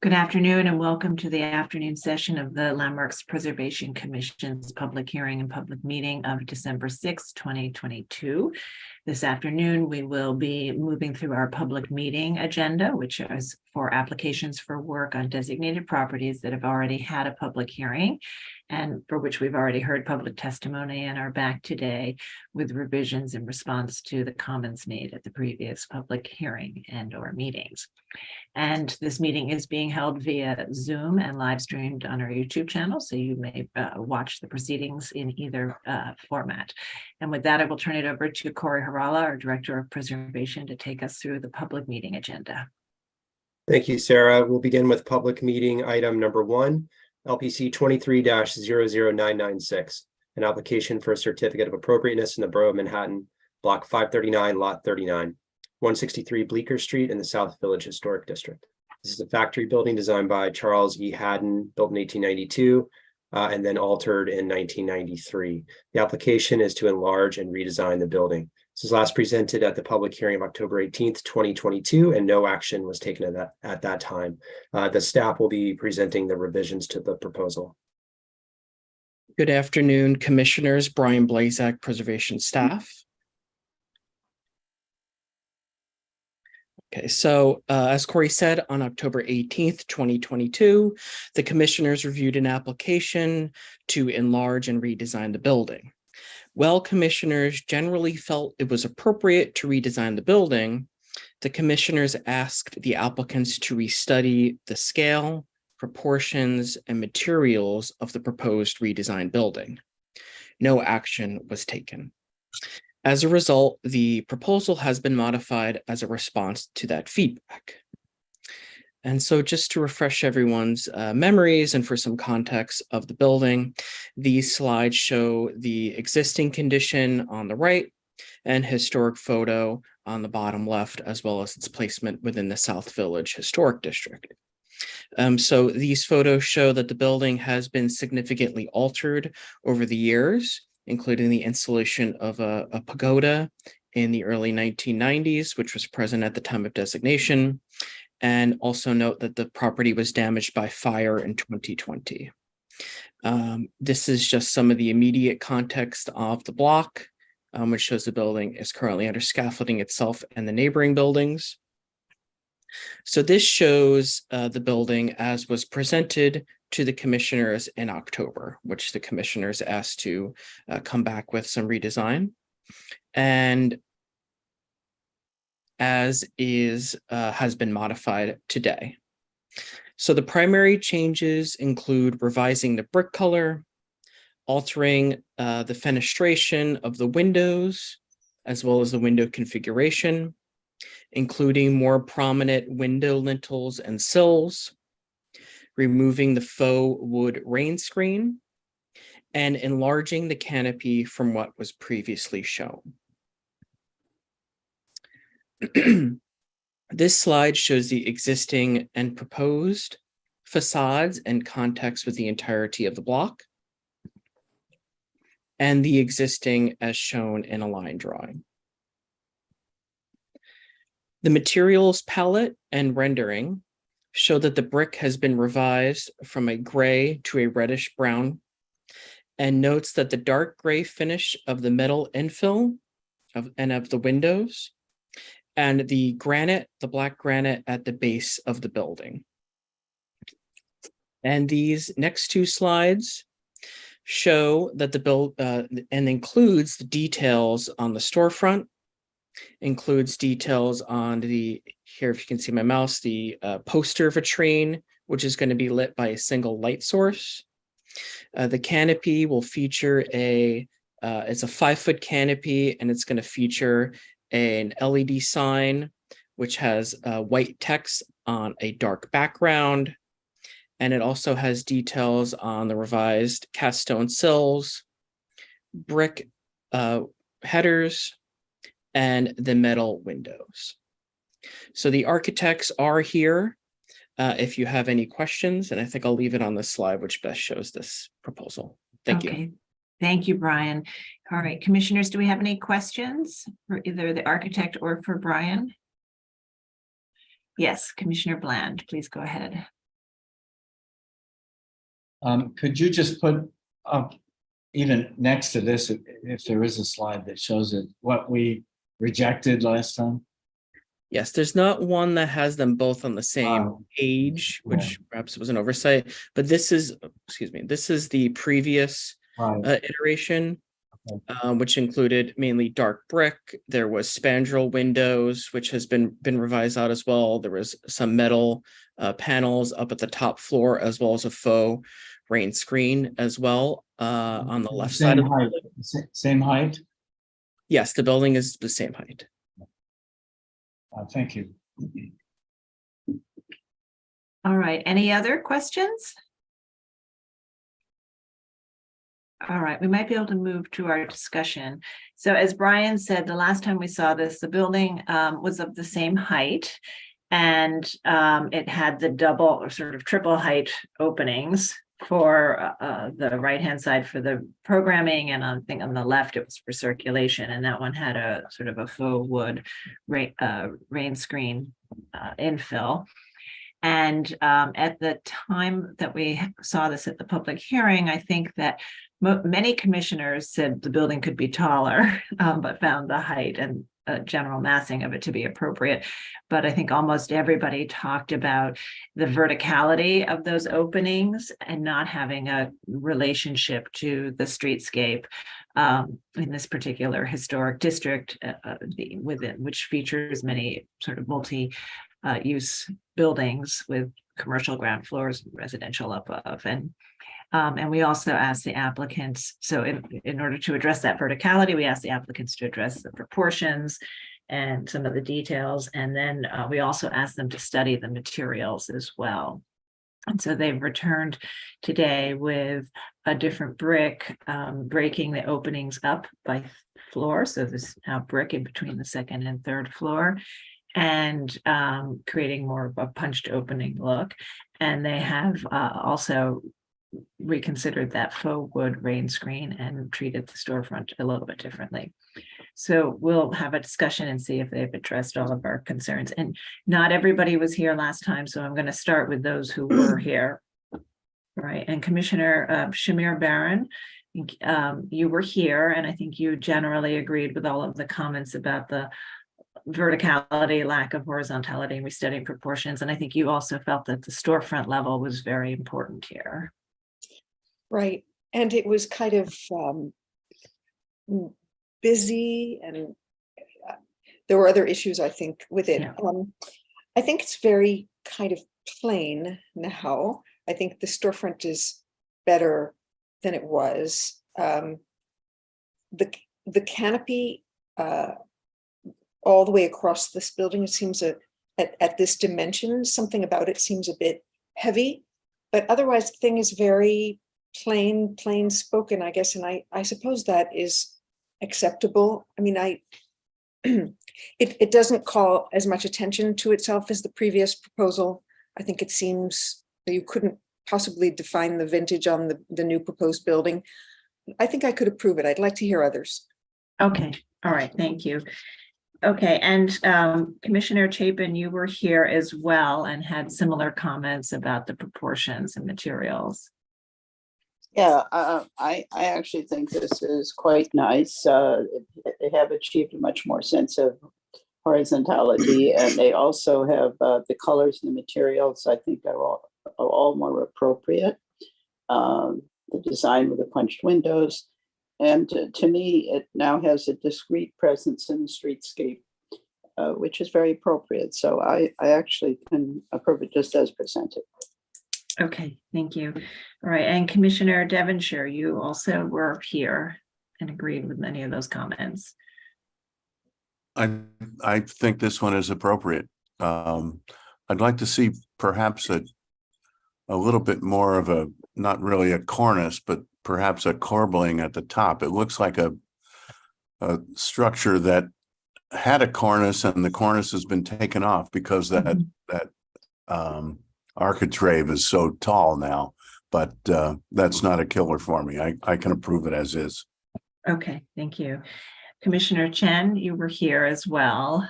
Good afternoon and welcome to the afternoon session of the Landmarks Preservation Commission's public hearing and public meeting of December 6, 2022. This afternoon, we will be moving through our public meeting agenda, which is for applications for work on designated properties that have already had a public hearing and for which we've already heard public testimony and are back today with revisions in response to the comments made at the previous public hearing and/or meetings. And this meeting is being held via Zoom and live streamed on our YouTube channel, so you may watch the proceedings in either format. And with that, I will turn it over to Corey Harala, our Director of Preservation, to take us through the public meeting agenda. Thank you, Sarah. We'll begin with public meeting item number 1, LPC 23-00996, an application for a certificate of appropriateness in the Borough of Manhattan, Block 539, Lot 39. 163 Bleecker Street in the South Village Historic District. This is a factory building designed by Charles E. Haddon, built in 1892, and then altered in 1993. The application is to enlarge and redesign the building. This was last presented at the public hearing of October 18th, 2022, and no action was taken at that time. The staff will be presenting the revisions to the proposal. Good afternoon, Commissioners. Brian Blazak, Preservation staff. Okay, so as Corey said, on October 18th, 2022, the commissioners reviewed an application to enlarge and redesign the building. While commissioners generally felt it was appropriate to redesign the building, the commissioners asked the applicants to restudy the scale, proportions, and materials of the proposed redesigned building. No action was taken. As a result, the proposal has been modified as a response to that feedback. And so just to refresh everyone's memories and for some context of the building, these slides show the existing condition on the right and historic photo on the bottom left, as well as its placement within the South Village Historic District. So these photos show that the building has been significantly altered over the years, including the installation of a pagoda in the early 1990s, which was present at the time of designation. And also note that the property was damaged by fire in 2020. This is just some of the immediate context of the block, which shows the building is currently under scaffolding itself and the neighboring buildings. So this shows the building as was presented to the commissioners in October, which the commissioners asked to come back with some redesign. And as is, has been modified today. So the primary changes include revising the brick color, altering the fenestration of the windows, as well as the window configuration, including more prominent window lintels and sills, removing the faux wood rain screen, and enlarging the canopy from what was previously shown. This slide shows the existing and proposed facades and context with the entirety of the block, and the existing as shown in a line drawing. The materials palette and rendering show that the brick has been revised from a gray to a reddish brown, and notes that the dark gray finish of the metal infill of the windows and the granite, the black granite at the base of the building. And these next two slides show that the and includes the details on the storefront, includes details on here if you can see my mouse, the poster vitrine, which is going to be lit by a single light source. The canopy will feature it's a 5-foot canopy, and it's going to feature an LED sign, which has white text on a dark background. And it also has details on the revised cast stone sills, brick headers, and the metal windows. So the architects are here if you have any questions, and I think I'll leave it on this slide, which best shows this proposal. Thank you. Thank you, Brian. All right, commissioners, do we have any questions for either the architect or for Brian? Yes, Commissioner Bland, please go ahead. Could you just put up even next to this, if there is a slide that shows it, what we rejected last time? Yes, there's not one that has them both on the same Oh, page, which perhaps was an oversight, but this is, excuse me, this is the previous Right. iteration, Okay. which included mainly dark brick. There was spandrel windows, which has been revised out as well. There was some metal panels up at the top floor, as well as a faux rain screen as well on the left side of the height. building. Same height. Yes, the building is the same height. Thank you. All right, any other questions? All right, we might be able to move to our discussion. So as Brian said, the last time we saw this, the building was of the same height, and it had the double or sort of triple height openings for the right-hand side for the programming, and I think on the left it was for circulation, and that one had a sort of a faux wood rain screen infill. And at the time that we saw this at the public hearing, I think that many commissioners said the building could be taller, but found the height and general massing of it to be appropriate. But I think almost everybody talked about the verticality of those openings and not having a relationship to the streetscape in this particular historic district within which features many sort of multi-use buildings with commercial ground floors, residential above. And we also asked the applicants, so in order to address that verticality, we asked the applicants to address the proportions and some of the details. And then we also asked them to study the materials as well. And so they've returned today with a different brick, breaking the openings up by floor. So there's now brick in between the second and third floor, and creating more of a punched opening look. And they have also reconsidered that faux wood rain screen and treated the storefront a little bit differently. So we'll have a discussion and see if they've addressed all of our concerns. And not everybody was here last time, so I'm going to start with those who were here. Right, and Commissioner Shamir Barron, you were here, and I think you generally agreed with all of the comments about the verticality, lack of horizontality, and restudying proportions. And I think you also felt that the storefront level was very important here. Right, and it was kind of busy, and there were other issues, I think, with it. Yeah. I think it's very kind of plain now. I think the storefront is better than it was. The canopy all the way across this building, it seems at this dimension, something about it seems a bit heavy, but otherwise the thing is very plain spoken, I guess, and I suppose that is acceptable. I mean, it doesn't call as much attention to itself as the previous proposal. I think it seems that you couldn't possibly define the vintage on the new proposed building. I think I could approve it. I'd like to hear others. Okay, all right, thank you. Okay, and Commissioner Chapin, you were here as well and had similar comments about the proportions and materials. Yeah, I actually think this is quite nice. They have achieved a much more sense of horizontality, and they also have the colors and the materials, I think, are all more appropriate. The design with the punched windows. And to me, it now has a discrete presence in the streetscape, which is very appropriate. So I actually can approve it just as presented. Okay, thank you. All right, and Commissioner Devonshire, you also were here and agreed with many of those comments. I think this one is appropriate. I'd like to see perhaps a little bit more of a, not really a cornice, but perhaps a corbelling at the top. It looks like a structure that had a cornice, and the cornice has been taken off because that architrave is so tall now. But that's not a killer for me. I can approve it as is. Okay, thank you. Commissioner Chen, you were here as well.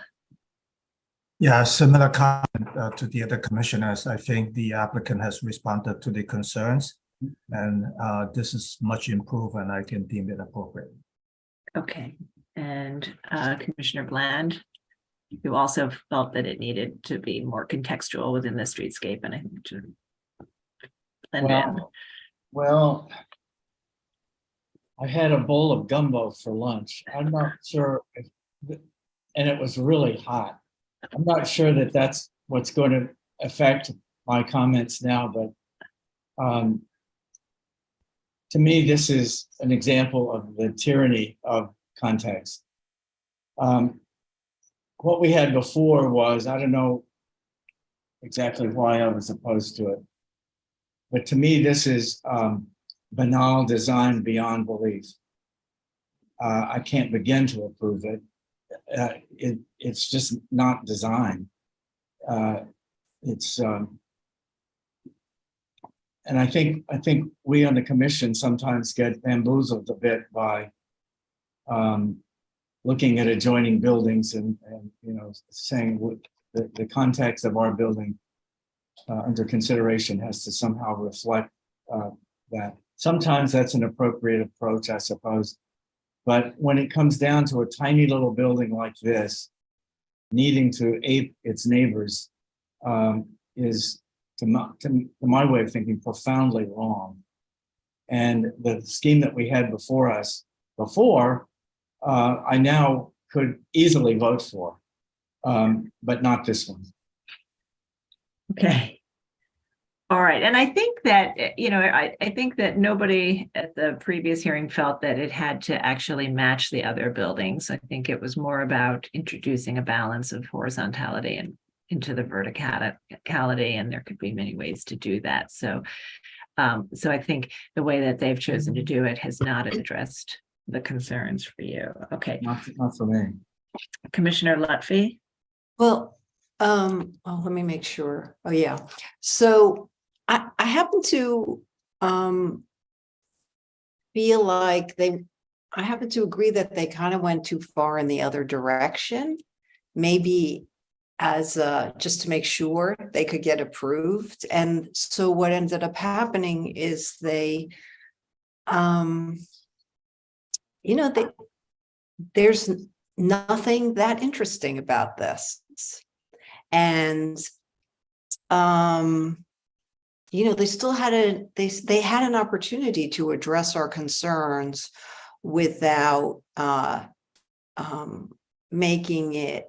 Yeah, similar comment to the other commissioners. I think the applicant has responded to the concerns. And this is much improved and I can deem it appropriate. Okay, and Commissioner Bland, you also felt that it needed to be more contextual within the streetscape and I think to blend in. Well, I had a bowl of gumbo for lunch. I'm not sure if, and it was really hot. I'm not sure that that's what's going to affect my comments now, but to me, this is an example of the tyranny of context. What we had before was, I don't know exactly why I was opposed to it, but to me, this is banal design beyond belief. I can't begin to approve it. It's just not design. And I think we on the commission sometimes get bamboozled a bit by looking at adjoining buildings and saying the context of our building under consideration has to somehow reflect that. Sometimes that's an appropriate approach, I suppose. But when it comes down to a tiny little building like this, needing to ape its neighbors is, to my way of thinking, profoundly wrong. And the scheme that we had before us, I now could easily vote for, but not this one. Okay. All right. And I think that, I think that nobody at the previous hearing felt that it had to actually match the other buildings. I think it was more about introducing a balance of horizontality and into the verticality, and there could be many ways to do that. So I think the way that they've chosen to do it has not addressed the concerns for you. Okay. Not for me. Commissioner Lutfi? Well, let me make sure. Oh, yeah. So I happen to feel like I happen to agree that they kind of went too far in the other direction, maybe as just to make sure they could get approved. And so what ended up happening is there's nothing that interesting about this. And they still had they had an opportunity to address our concerns without making it,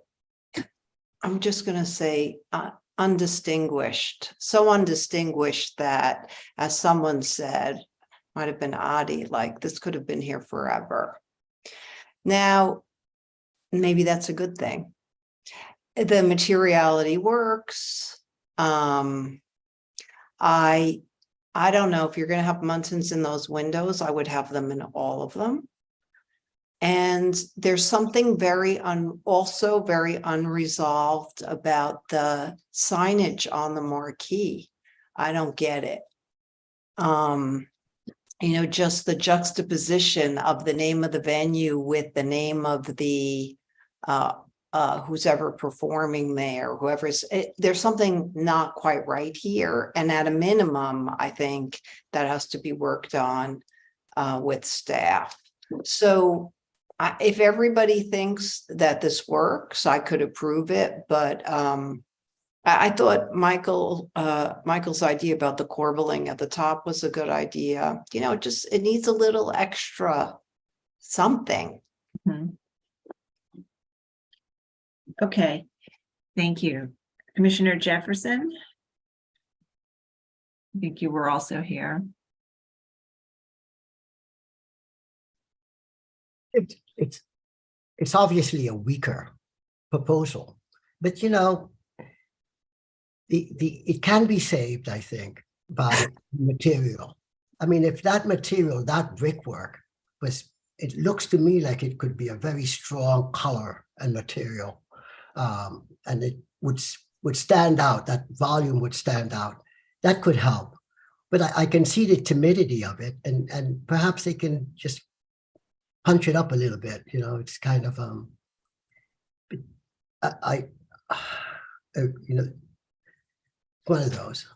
I'm just going to say, undistinguished, so undistinguished that, as someone said, might have been Adi, like this could have been here forever. Now, maybe that's a good thing. The materiality works. I don't know if you're going to have muntins in those windows. I would have them in all of them. And there's something also very unresolved about the signage on the marquee. I don't get it. Just the juxtaposition of the name of the venue with the name of the who's ever performing there, there's something not quite right here. And at a minimum, I think that has to be worked on with staff. So if everybody thinks that this works, I could approve it. But I thought Michael's idea about the corbelling at the top was a good idea. It needs a little extra something. Mm-hmm. Okay, thank you. Commissioner Jefferson? I think you were also here. It's obviously a weaker proposal, but it can be saved, I think, by material. I mean, if that material, that brickwork it looks to me like it could be a very strong color and material. And it would stand out, that volume would stand out. That could help. But I can see the timidity of it, and perhaps they can just punch it up a little bit. It's kind of one of those.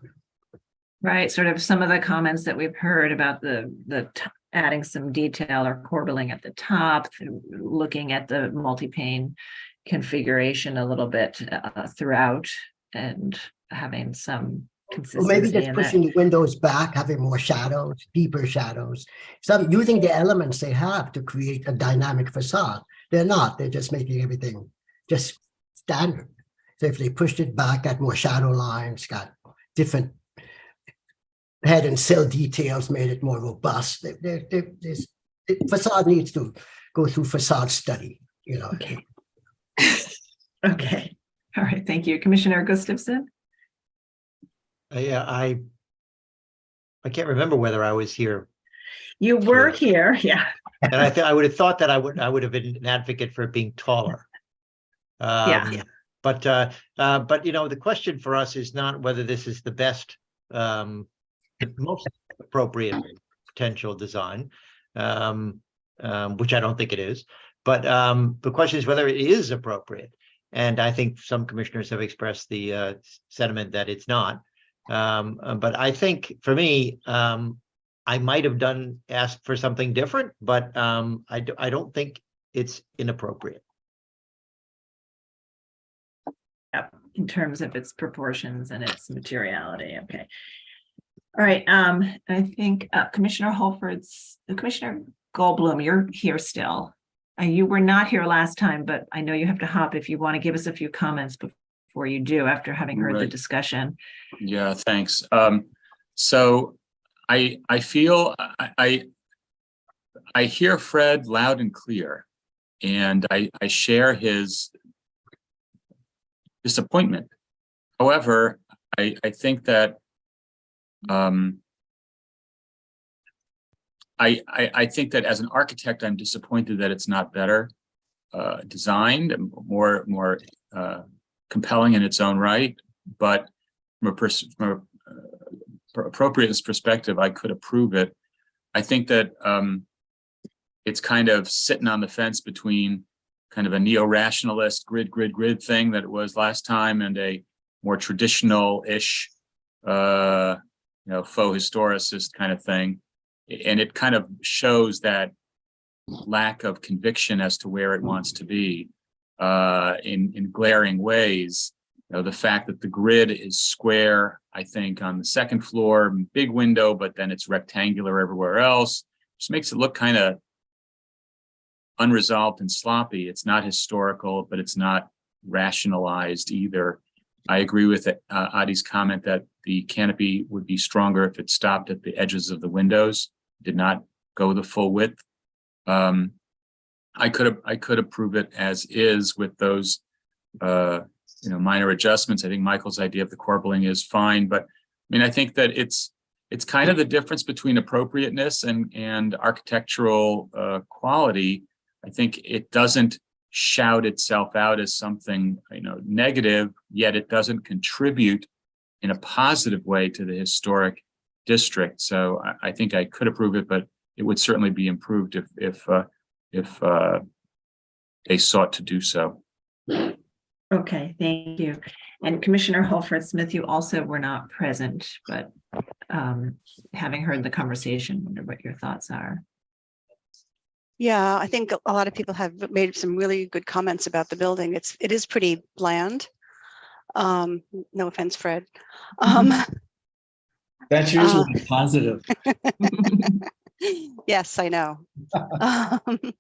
Right, sort of some of the comments that we've heard about adding some detail or corbelling at the top, looking at the multi-pane configuration a little bit throughout, and having some Or maybe consistency just in pushing that. the windows back, having more shadows, deeper shadows. Some using the elements they have to create a dynamic facade. They're not, they're just making everything just standard. So if they pushed it back, got more shadow lines, got different head and sill details, made it more robust. The facade needs to go through facade study, you know. Okay. Okay, all right, thank you. Commissioner Gustafson? Yeah, I can't remember whether I was here, You were here, yeah. and I would have thought that I would have been an advocate for it being taller. Yeah. But you know, the question for us is not whether this is the best, the most appropriate potential design, which I don't think it is. But the question is whether it is appropriate. And I think some commissioners have expressed the sentiment that it's not. But I think for me, I might have asked for something different, but I don't think it's inappropriate. Yep, in terms of its proportions and its materiality, okay. All right, I think Commissioner Goldblum, you're here still. You were not here last time, but I know you have to hop if you want to give us a few comments before you do, after having heard the Right. discussion. Yeah, thanks. So I feel I hear Fred loud and clear, and I share his disappointment. However, I think that I think that as an architect, I'm disappointed that it's not better designed, and more compelling in its own right. But from a appropriateness perspective, I could approve it. I think that it's kind of sitting on the fence between kind of a neo-rationalist grid thing that it was last time, and a more traditional-ish, faux historicist kind of thing. And it kind of shows that lack of conviction as to where it wants to be in glaring ways. The fact that the grid is square, I think, on the second floor, big window, but then it's rectangular everywhere else, just makes it look kind of unresolved and sloppy. It's not historical, but it's not rationalized either. I agree with Adi's comment that the canopy would be stronger if it stopped at the edges of the windows, did not go the full width. I could approve it as is with those minor adjustments. I think Michael's idea of the corbelling is fine, but I mean, I think that it's kind of the difference between appropriateness and architectural quality. I think it doesn't shout itself out as something negative, yet it doesn't contribute in a positive way to the historic district. So I think I could approve it, but it would certainly be improved if they sought to do so. Okay, thank you. And Commissioner Holford Smith, you also were not present, but having heard the conversation, wonder what your thoughts are. Yeah, I think a lot of people have made some really good comments about the building. It is pretty bland. No offense, Fred. That's usually positive. Yes, I know. And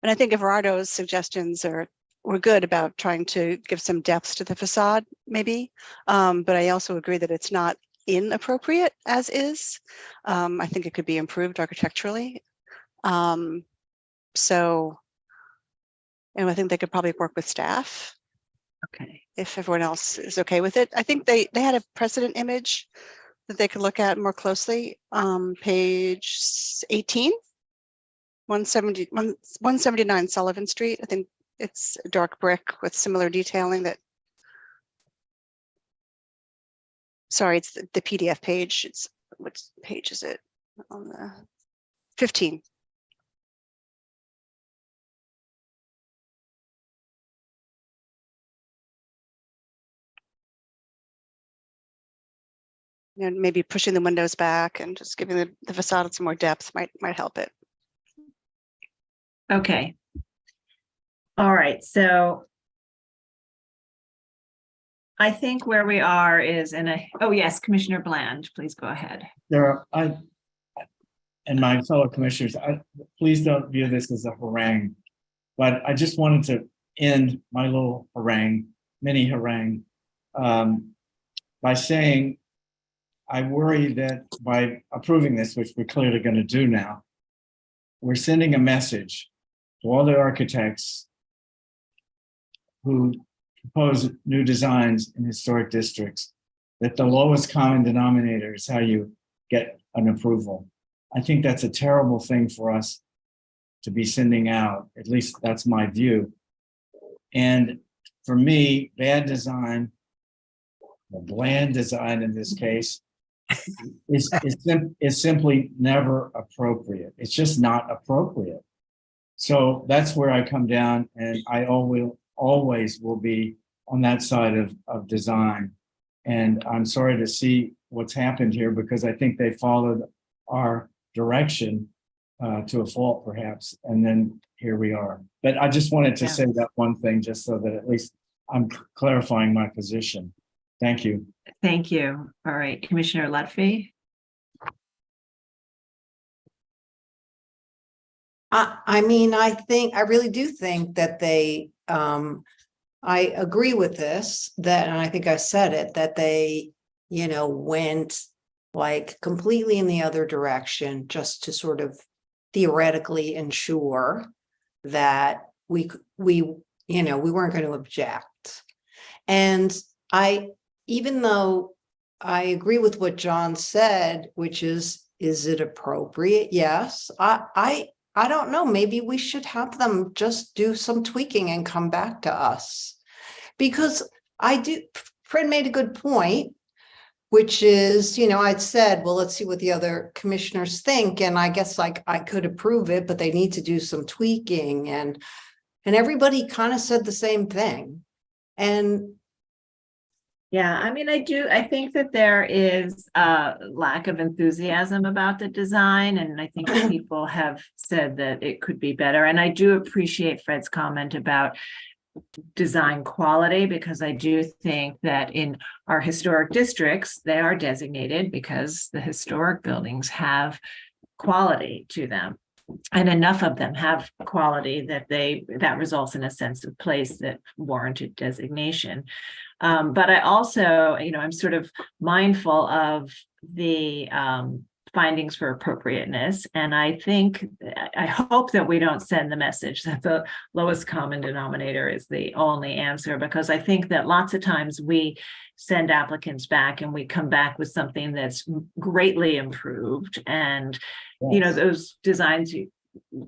I think Everardo's suggestions were good about trying to give some depth to the facade, maybe. But I also agree that it's not inappropriate as is. I think it could be improved architecturally. So, and I think they could probably work with staff. Okay. If everyone else is okay with it. I think they had a precedent image that they could look at more closely. Page 18, 179 Sullivan Street. I think it's dark brick with similar detailing that. Sorry, it's the PDF page. What page is it? On the 15. maybe pushing the windows back and just giving the facade some more depth might help it. Okay. All right, so I think where we are is oh yes, Commissioner Bland, please go ahead. And my fellow commissioners, please don't view this as a harangue, but I just wanted to end my little mini harangue, by saying I worry that by approving this, which we're clearly going to do now, we're sending a message to all the architects who propose new designs in historic districts that the lowest common denominator is how you get an approval. I think that's a terrible thing for us to be sending out. At least that's my view. And for me, bad design, or bland design in this case, is simply never appropriate. It's just not appropriate. So that's where I come down, and I always will be on that side of design. And I'm sorry to see what's happened here, because I think they followed our direction to a fault perhaps, and then here we are. But I just wanted to say that one thing, just so that at least I'm clarifying my position. Thank you. Thank you. All right, Commissioner Lutfi. I mean, I really do think that they, I agree with this, that, and I think I said it, that they, went like completely in the other direction just to sort of theoretically ensure that we weren't going to object. And even though I agree with what John said, which is it appropriate? Yes. I don't know. Maybe we should have them just do some tweaking and come back to us. Because Fred made a good point, which is, I'd said, well, let's see what the other commissioners think. And I guess I could approve it, but they need to do some tweaking. And everybody kind of said the same thing. And yeah, I mean, I think that there is a lack of enthusiasm about the design, and I think that people have said that it could be better. And I do appreciate Fred's comment about design quality, because I do think that in our historic districts, they are designated because the historic buildings have quality to them. And enough of them have quality that results in a sense of place that warranted designation. But I also, I'm sort of mindful of the findings for appropriateness. And I hope that we don't send the message that the lowest common denominator is the only answer, because I think that lots of times we send applicants back and we come back with something that's greatly improved. And, those designs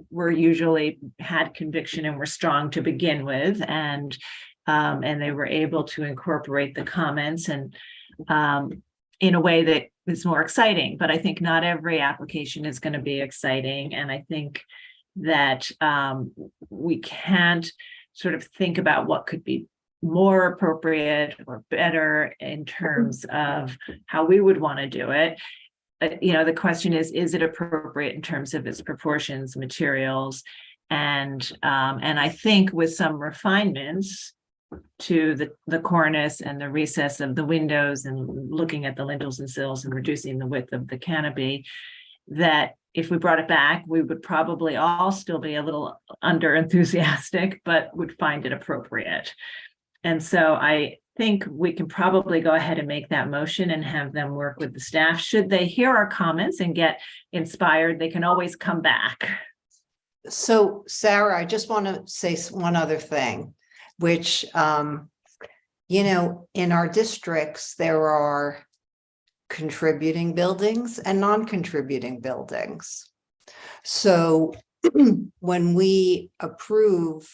were usually had conviction and were strong to begin with. And they were able to incorporate the comments and in a way that is more exciting. But I think not every application is going to be exciting. And I think that we can't sort of think about what could be more appropriate or better in terms of how we would want to do it. The question is it appropriate in terms of its proportions, materials, and I think with some refinements to the cornice and the recess of the windows and looking at the lintels and sills and reducing the width of the canopy, that if we brought it back, we would probably all still be a little under enthusiastic, but would find it appropriate. And so I think we can probably go ahead and make that motion and have them work with the staff. Should they hear our comments and get inspired, they can always come back. So, Sarah, I just want to say one other thing, which, in our districts, there are contributing buildings and non-contributing buildings. So when we approve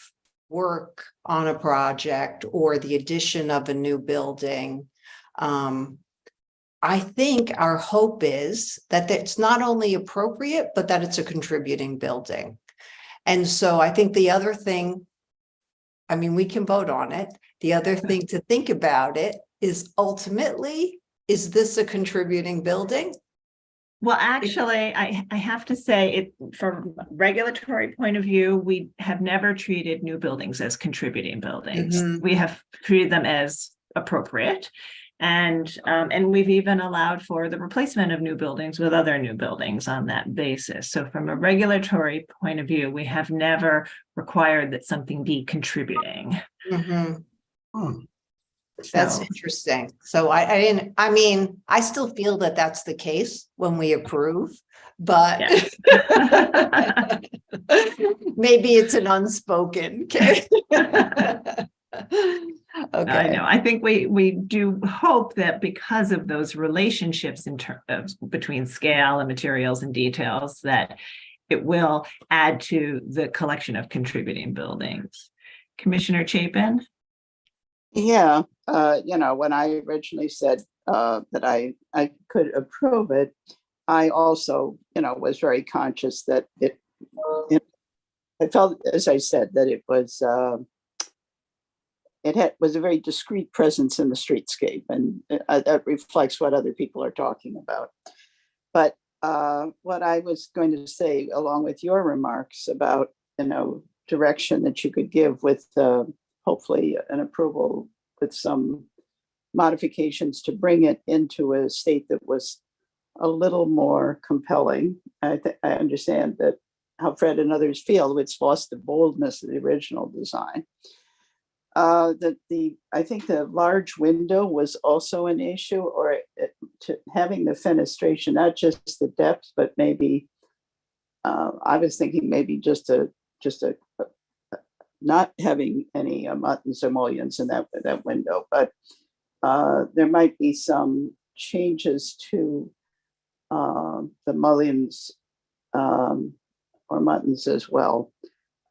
work on a project or the addition of a new building, I think our hope is that it's not only appropriate, but that it's a contributing building. And so I think the other thing, we can vote on it. The other thing to think about it is ultimately, is this a contributing building? Well, actually, I have to say it from a regulatory point of view, we have never treated new buildings as contributing buildings. Mhm. We have treated them as appropriate. And we've even allowed for the replacement of new buildings with other new buildings on that basis. So from a regulatory point of view, we have never required that something be contributing. Mhm. Hmm. That's So, interesting. So I mean, I still feel that that's the case when we approve, but yes. maybe it's an unspoken case. I Okay. know. I think we do hope that because of those relationships in terms of between scale and materials and details, that it will add to the collection of contributing buildings. Commissioner Chapin? Yeah, when I originally said that I could approve it, I also, was very conscious that I felt, as I said, that it was was a very discrete presence in the streetscape, and that reflects what other people are talking about. But what I was going to say, along with your remarks about, direction that you could give with hopefully an approval with some modifications to bring it into a state that was a little more compelling. I understand that how Fred and others feel, it's lost the boldness of the original design. I think the large window was also an issue, or having the fenestration, not just the depth, but maybe I was thinking maybe just a not having any muttons or mullions in that window, but there might be some changes to the mullions or muttons as well,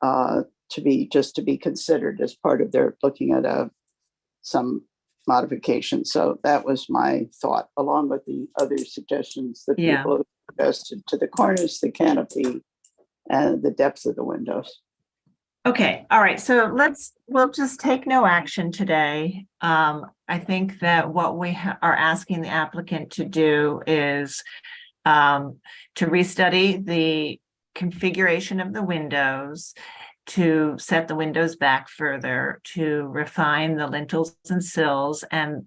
to be considered as part of their looking at some modifications. So that was my thought, along with the other suggestions that Yeah. people suggested to the corners, the canopy, and the depth of the windows. Okay, all right, so we'll just take no action today. I think that what we are asking the applicant to do is to restudy the configuration of the windows, to set the windows back further, to refine the lintels and sills, and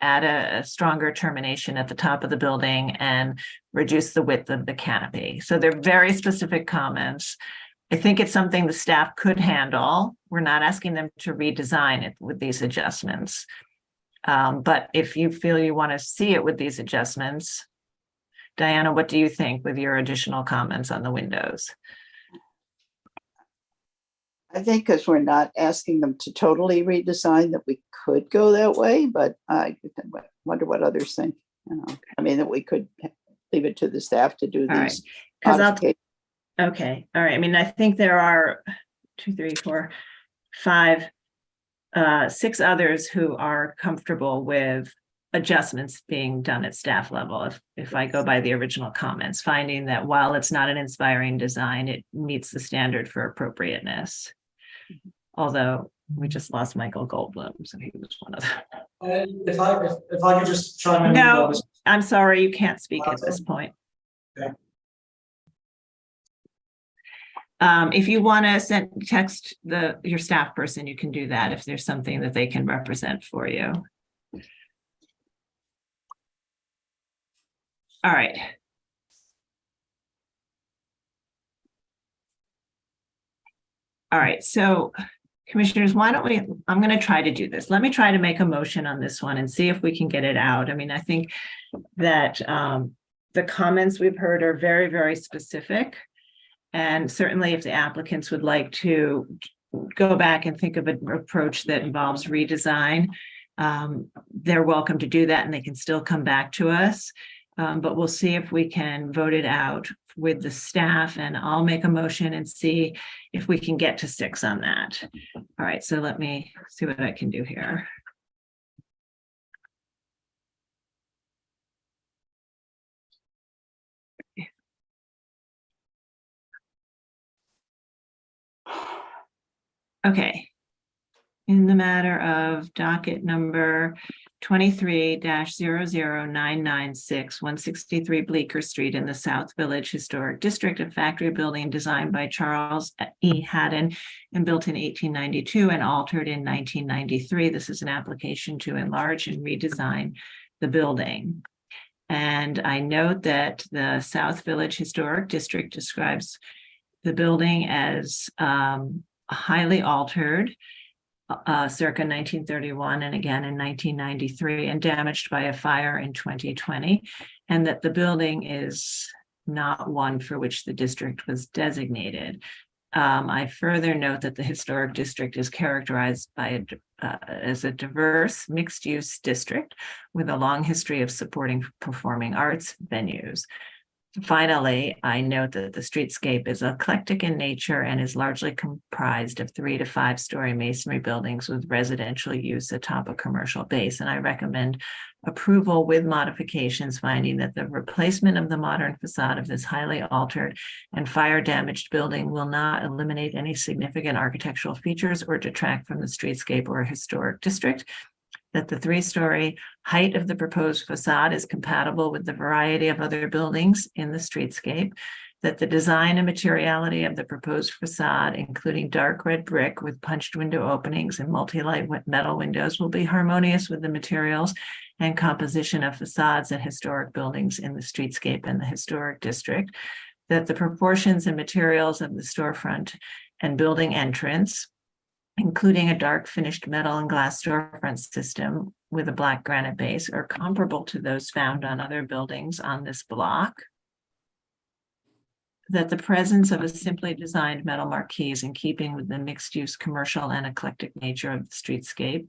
add a stronger termination at the top of the building and reduce the width of the canopy. So they're very specific comments. I think it's something the staff could handle. We're not asking them to redesign it with these adjustments. But if you feel you want to see it with these adjustments, Diana, what do you think with your additional comments on the windows? I think because we're not asking them to totally redesign, that we could go that way, but I wonder what others think. I mean, that we could leave it to the staff to do All right, these because okay, all right. I mean, I think there are 2, 3, 4, 5, 6 others who are comfortable with adjustments being done at staff level. If I go by the original comments, finding that while it's not an inspiring design, it meets the standard for appropriateness. Although we just lost Michael Goldblum, so he was one of them. If I could just chime in. No, I'm sorry, you can't speak at this point. Okay. If you want to text your staff person, you can do that if there's something that they can represent for you. All right. All right, so commissioners, why don't I'm going to try to do this. Let me try to make a motion on this one and see if we can get it out. I mean, I think that the comments we've heard are very, very specific. And certainly if the applicants would like to go back and think of an approach that involves redesign, they're welcome to do that and they can still come back to us. But we'll see if we can vote it out with the staff, and I'll make a motion and see if we can get to 6 on that. All right, so let me see what I can do here. Okay. In the matter of docket number 23-00996, 163 Bleecker Street in the South Village Historic District, a factory building designed by Charles E. Haddon and built in 1892 and altered in 1993. This is an application to enlarge and redesign the building. And I note that the South Village Historic District describes the building as highly altered, circa 1931 and again in 1993, and damaged by a fire in 2020, and that the building is not one for which the district was designated. I further note that the historic district is characterized by as a diverse mixed-use district with a long history of supporting performing arts venues. Finally, I note that the streetscape is eclectic in nature and is largely comprised of 3 to 5 story masonry buildings with residential use atop a commercial base. And I recommend approval with modifications, finding that the replacement of the modern facade of this highly altered and fire damaged building will not eliminate any significant architectural features or detract from the streetscape or historic district, that the 3-story height of the proposed facade is compatible with the variety of other buildings in the streetscape, that the design and materiality of the proposed facade, including dark red brick with punched window openings and multi-light metal windows, will be harmonious with the materials and composition of facades at historic buildings in the streetscape and the historic district, that the proportions and materials of the storefront and building entrance, including a dark finished metal and glass storefront system with a black granite base, are comparable to those found on other buildings on this block. That the presence of a simply designed metal marquee is in keeping with the mixed-use commercial and eclectic nature of the streetscape.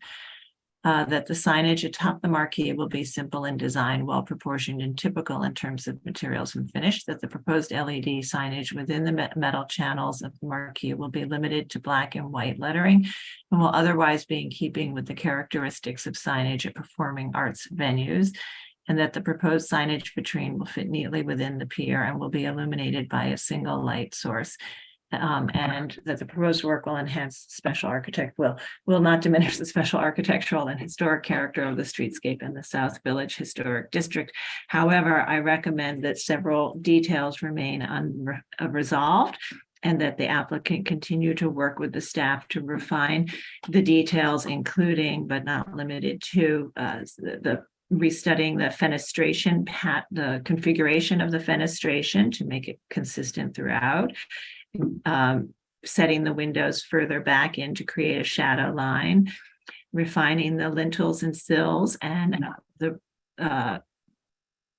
That the signage atop the marquee will be simple in design, well proportioned and typical in terms of materials and finish. That the proposed LED signage within the metal channels of the marquee will be limited to black and white lettering and will otherwise be in keeping with the characteristics of signage at performing arts venues. And that the proposed signage vitrine will fit neatly within the pier and will be illuminated by a single light source. And that the proposed work will enhance will not diminish the special architectural and historic character of the streetscape in the South Village Historic District. However, I recommend that several details remain unresolved and that the applicant continue to work with the staff to refine the details, including but not limited to the restudying the fenestration, the configuration of the fenestration to make it consistent throughout. Setting the windows further back in to create a shadow line, refining the lintels and sills and the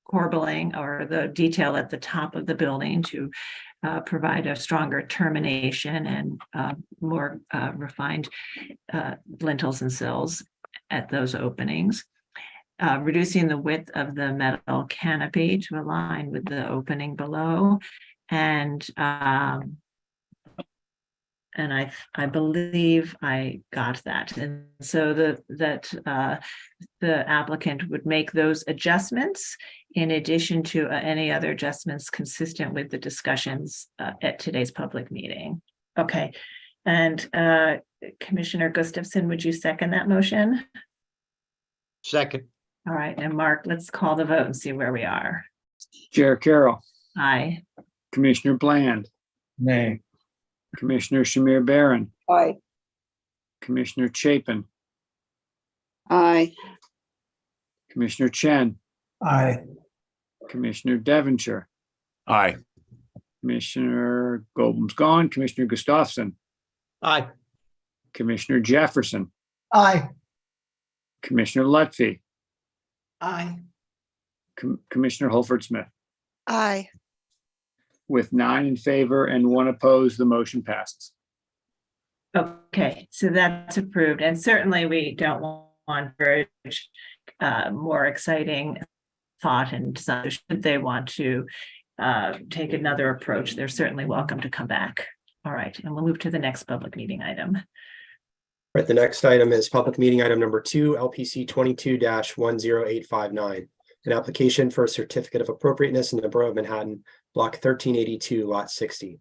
corbelling or the detail at the top of the building to provide a stronger termination and more refined lintels and sills at those openings. Reducing the width of the metal canopy to align with the opening below. And I believe I got that. And so the applicant would make those adjustments in addition to any other adjustments consistent with the discussions at today's public meeting. Okay. And Commissioner Gustafson, would you second that motion? Second. All right. And Mark, let's call the vote and see where we are. Chair Carroll, Aye. Commissioner Bland, Nay. Commissioner Shamir Barron, Aye. Commissioner Chapin, Aye. Commissioner Chen, Aye. Commissioner Devonshire, Aye. Commissioner Goldblum's gone, Commissioner Gustafson, Aye. Commissioner Jefferson, Aye. Commissioner Lutfi, Aye. Commissioner Holford Smith. Aye. With 9 in favor and 1 opposed, the motion passes. Okay, so that's approved. And certainly we don't want to encourage more exciting thought and design. Should they want to take another approach, they're certainly welcome to come back. All right, and we'll move to the next public meeting item. Right, the next item is public meeting item number 2, LPC 22-10859. An application for a certificate of appropriateness in the Borough of Manhattan, block 1382, lot 60,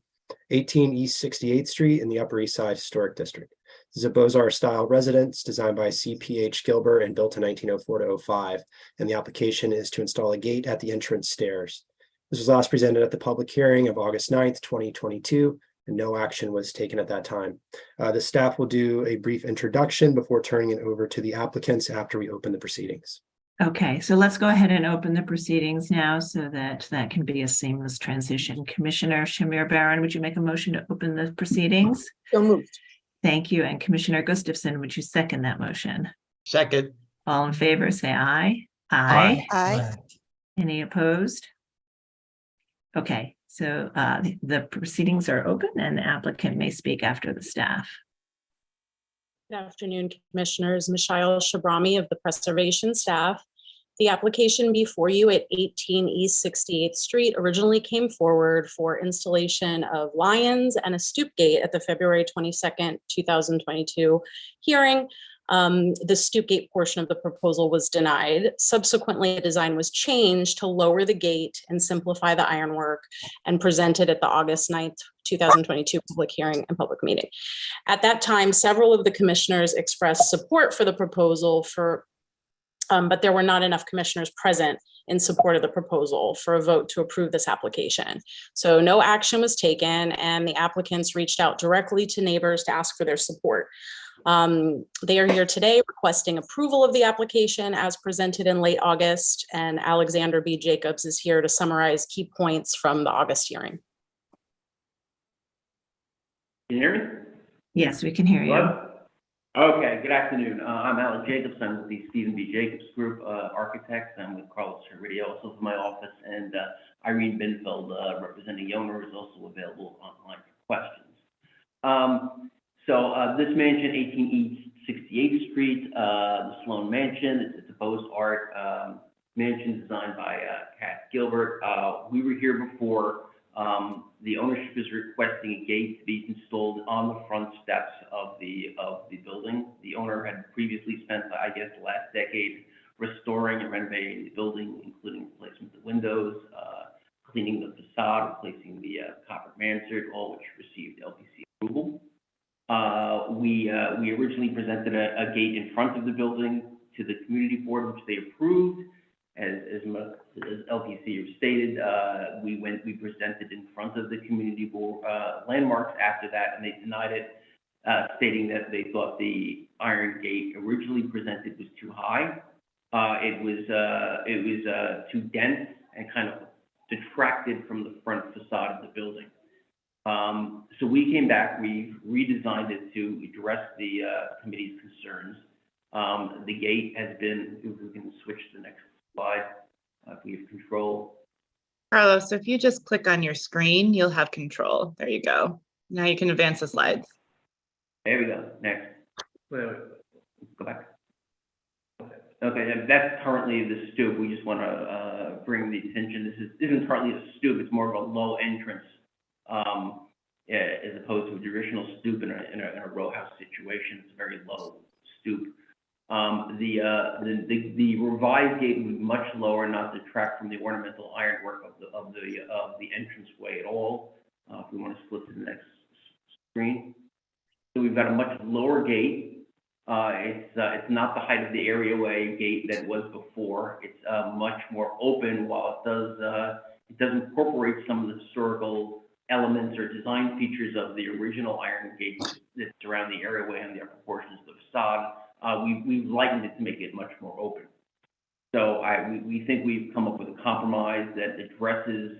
18 East 68th Street in the Upper East Side Historic District. This is a Beaux-Arts style residence designed by CPH Gilbert and built in 1904 to 05. And the application is to install a gate at the entrance stairs. This was last presented at the public hearing of August 9th, 2022, and no action was taken at that time. The staff will do a brief introduction before turning it over to the applicants after we open the proceedings. Okay, so let's go ahead and open the proceedings now so that that can be a seamless transition. Commissioner Shamir Baron, would you make a motion to open the proceedings? So moved. Thank you. And Commissioner Gustafson, would you second that motion? Second. All in favor, say aye. Aye. Aye. Any opposed? Okay, so the proceedings are open and the applicant may speak after the staff. Good afternoon, Commissioners. Michelle Shabrami of the Preservation staff. The application before you at 18 East 68th Street originally came forward for installation of lions and a stoop gate at the February 22nd, 2022 hearing. The stoop gate portion of the proposal was denied. Subsequently, the design was changed to lower the gate and simplify the ironwork and presented at the August 9th, 2022 public hearing and public meeting. At that time, several of the commissioners expressed support for the proposal but there were not enough commissioners present in support of the proposal for a vote to approve this application. So no action was taken and the applicants reached out directly to neighbors to ask for their support. They are here today requesting approval of the application as presented in late August, and Alexander B. Jacobs is here to summarize key points from the August hearing. Can you hear me? Yes, we can hear you. Hello? Okay, good afternoon. I'm Alex Jacobs. I'm with the Stephen B. Jacobs Group Architects. I'm with Carlos Herrera, also from my office, and Irene Binfeld, representing the owner, is also available online for questions. This mansion, 18 East 68th Street, the Sloan Mansion, it's a Beaux-Arts mansion designed by Kat Gilbert. We were here before. The ownership is requesting a gate to be installed on the front steps of the building. The owner had previously spent, I guess, the last decade restoring and renovating the building, including replacement of the windows, cleaning the facade, replacing the copper mansard, all which received LPC approval. We originally presented a gate in front of the building to the community board, which they approved. As LPC have stated, we presented in front of the community board landmarks after that, and they denied it, stating that they thought the iron gate originally presented was too high. It was too dense and kind of detracted from the front facade of the building. So we came back, we redesigned it to address the committee's concerns. The gate has been, if we can switch to the next slide, if we have control. Carlos, if you just click on your screen, you'll have control. There you go. Now you can advance the slides. There we go. Next. Wait. Go back. Okay, and that's currently the stoop. We just want to bring the attention. This isn't currently a stoop. It's more of a low entrance, as opposed to a traditional stoop in a row house situation. It's a very low stoop. The revised gate would be much lower, not detract from the ornamental ironwork of the entranceway at all. If we want to flip to the next screen, so we've got a much lower gate. It's not the height of the areaway gate that was before. It's much more open. While it does incorporate some of the historical elements or design features of the original iron gate that surround the areaway and the upper portions of the facade. We've lightened it to make it much more open. So we think we've come up with a compromise that addresses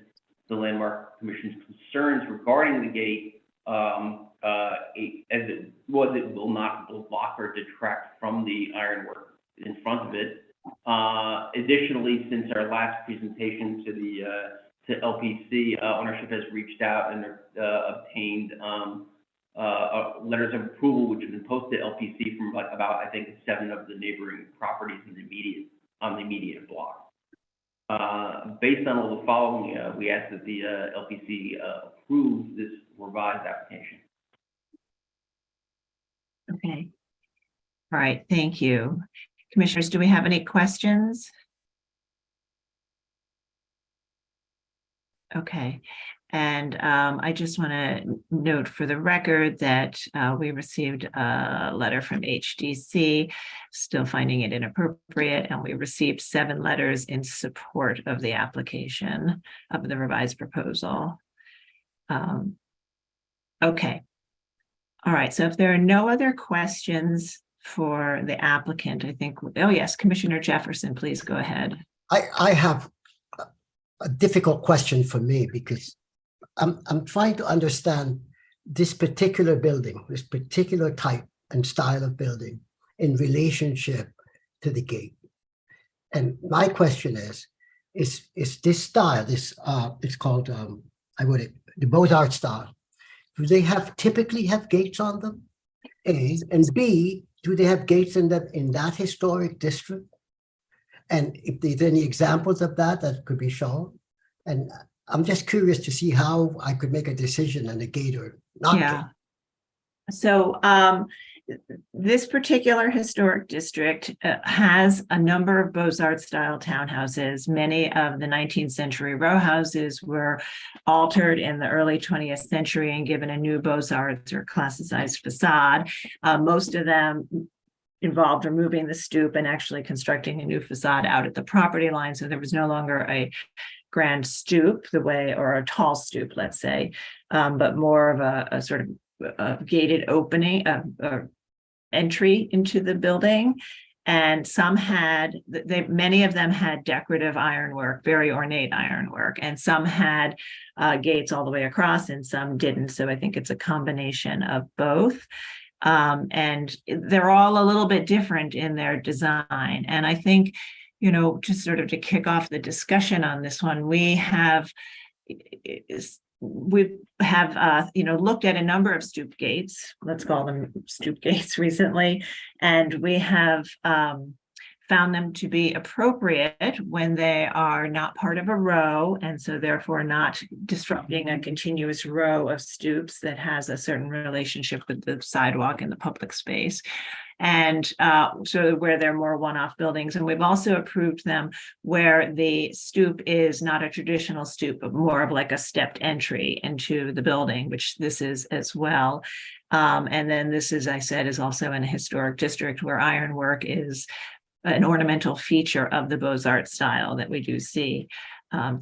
the Landmark Commission's concerns regarding the gate, as it will not block or detract from the ironwork in front of it. Additionally, since our last presentation to LPC, ownership has reached out and obtained letters of approval, which have been posted to LPC from about, I think, 7 of the neighboring properties in the immediate block. Based on all the following, we ask that the LPC approve this revised application. Okay. All right, thank you. Commissioners, do we have any questions? Okay. And I just want to note for the record that we received a letter from HDC, still finding it inappropriate, and we received 7 letters in support of the application of the revised proposal. Okay. All right, so if there are no other questions for the applicant, I think, oh yes, Commissioner Jefferson, please go ahead. I have a difficult question for me because I'm trying to understand this particular building, this particular type and style of building in relationship to the gate. And my question is this style, it's called, the Beaux-Arts style, do they typically have gates on them? A, and B, do they have gates in that historic district? And if there's any examples of that could be shown. And I'm just curious to see how I could make a decision on a gate or not. Yeah. So this particular historic district has a number of Beaux-Arts style townhouses. Many of the 19th century row houses were altered in the early 20th century and given a new Beaux-Arts or classicized facade. Most of them involved removing the stoop and actually constructing a new facade out at the property line. So there was no longer a grand stoop or a tall stoop, let's say, but more of a sort of a gated opening, entry into the building. And many of them had decorative ironwork, very ornate ironwork, and some had gates all the way across and some didn't. So I think it's a combination of both. And they're all a little bit different in their design. And I think, just sort of to kick off the discussion on this one, we have looked at a number of stoop gates, let's call them stoop gates, recently, and we have found them to be appropriate when they are not part of a row, and so therefore not disrupting a continuous row of stoops that has a certain relationship with the sidewalk and the public space. And so where they're more one-off buildings. And we've also approved them where the stoop is not a traditional stoop, but more of like a stepped entry into the building, which this is as well. And then this, as I said, is also in a historic district where ironwork is an ornamental feature of the Beaux-Arts style that we do see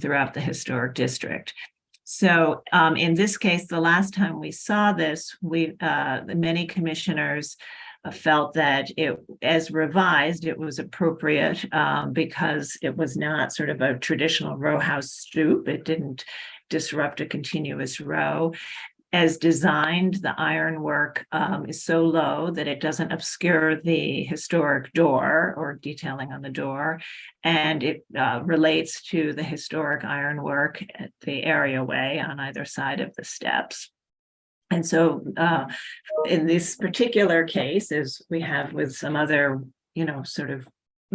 throughout the historic district. So in this case, the last time we saw this, many commissioners felt that as revised, it was appropriate because it was not sort of a traditional row house stoop. It didn't disrupt a continuous row. As designed, the ironwork is so low that it doesn't obscure the historic door or detailing on the door, and it relates to the historic ironwork at the areaway on either side of the steps. And so in this particular case, as we have with some other, sort of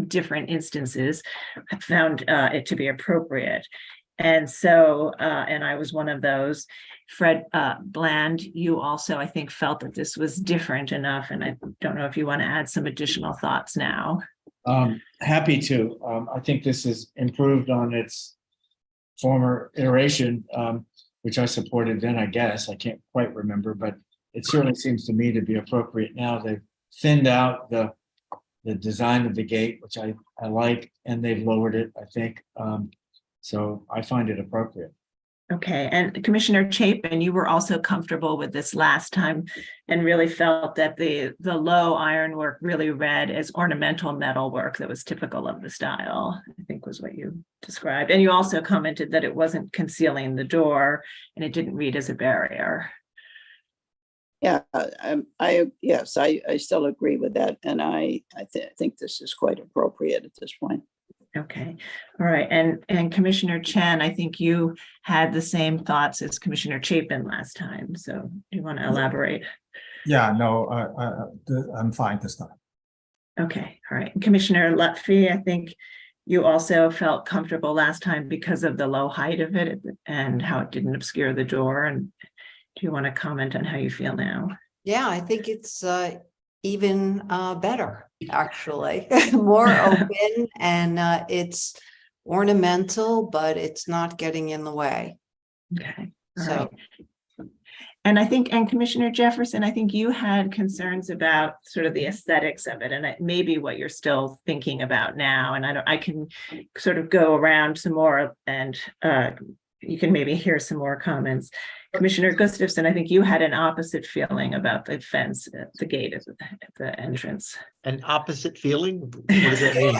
different instances, I found it to be appropriate. And so, and I was one of those. Fred Bland, you also, I think, felt that this was different enough. And I don't know if you want to add some additional thoughts now. Happy to. I think this is improved on its former iteration, which I supported then, I guess. I can't quite remember, but it certainly seems to me to be appropriate now. They've thinned out the design of the gate, which I like, and they've lowered it, I think. So I find it appropriate. Okay, and Commissioner Chapin, you were also comfortable with this last time and really felt that the low ironwork really read as ornamental metalwork that was typical of the style, I think was what you described. And you also commented that it wasn't concealing the door and it didn't read as a barrier. Yeah, I still agree with that. And I think this is quite appropriate at this point. Okay, all right, and Commissioner Chen, I think you had the same thoughts as Commissioner Chapin last time, so do you want to elaborate? Yeah, no, I'm fine this time. Okay, all right, Commissioner Lutfi, I think you also felt comfortable last time because of the low height of it and how it didn't obscure the door, and do you want to comment on how you feel now? Yeah, I think it's even better, actually. More open, and it's ornamental, but it's not getting in the way. Okay. All So, right. And I think, and Commissioner Jefferson, I think you had concerns about sort of the aesthetics of it, and it may be what you're still thinking about now. And I can sort of go around some more, and you can maybe hear some more comments. Commissioner Gustafson, I think you had an opposite feeling about the fence at the gate at the entrance. An opposite feeling? What does that mean?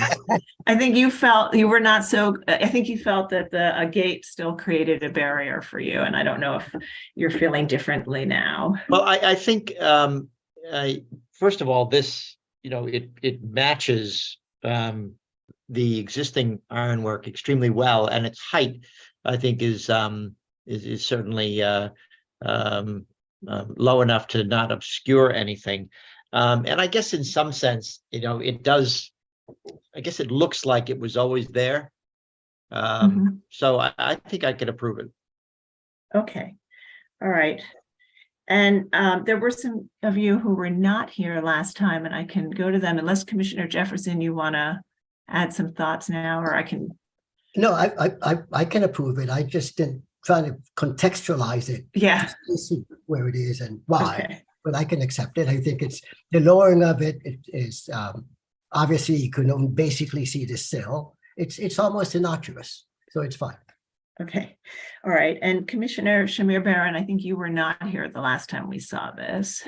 I think you felt you were not so, I think you felt that a gate still created a barrier for you, and I don't know if you're feeling differently now. Well, I think, first of all, this, it matches the existing ironwork extremely well, and its height, I think, is certainly low enough to not obscure anything. And I guess in some sense, it does, I guess it looks like it was always there. So I think I could approve it. Okay. All right. And there were some of you who were not here last time, and I can go to them unless Commissioner Jefferson, you want to add some thoughts now, or I can. No, I can approve it. I just didn't try to contextualize it. Yeah. To see where it is and why. Okay. But I can accept it. I think it's the lowering of it is obviously you can basically see the sill. It's almost innocuous, so it's fine. Okay. All right. And Commissioner Shamir Baran, I think you were not here the last time we saw this.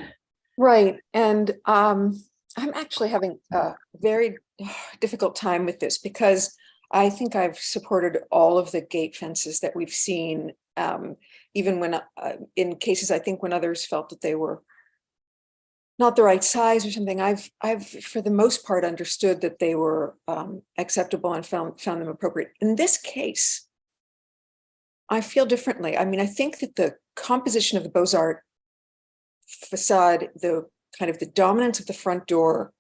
Right. And I'm actually having a very difficult time with this because I think I've supported all of the gate fences that we've seen, even when in cases, I think when others felt that they were not the right size or something, I've for the most part understood that they were acceptable and found them appropriate. In this case, I feel differently. I mean, I think that the composition of the Beaux-Arts facade, the kind of the dominance of the front door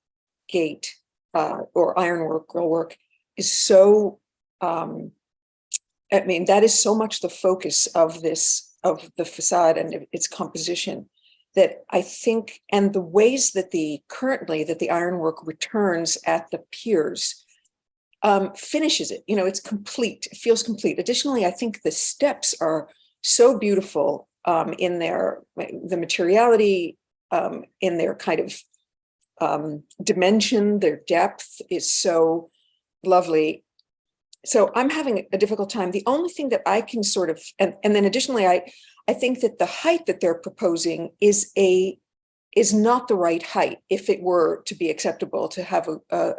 gate or ironwork, grillwork is so, I mean, that is so much the focus of the facade and its composition that I think, and the ways that currently the ironwork returns at the piers finishes it, it's complete, it feels complete. Additionally, I think the steps are so beautiful in the materiality, in their kind of dimension, their depth is so lovely. So I'm having a difficult time. The only thing that I can sort of, and then additionally, I think that the height that they're proposing is not the right height if it were to be acceptable to have a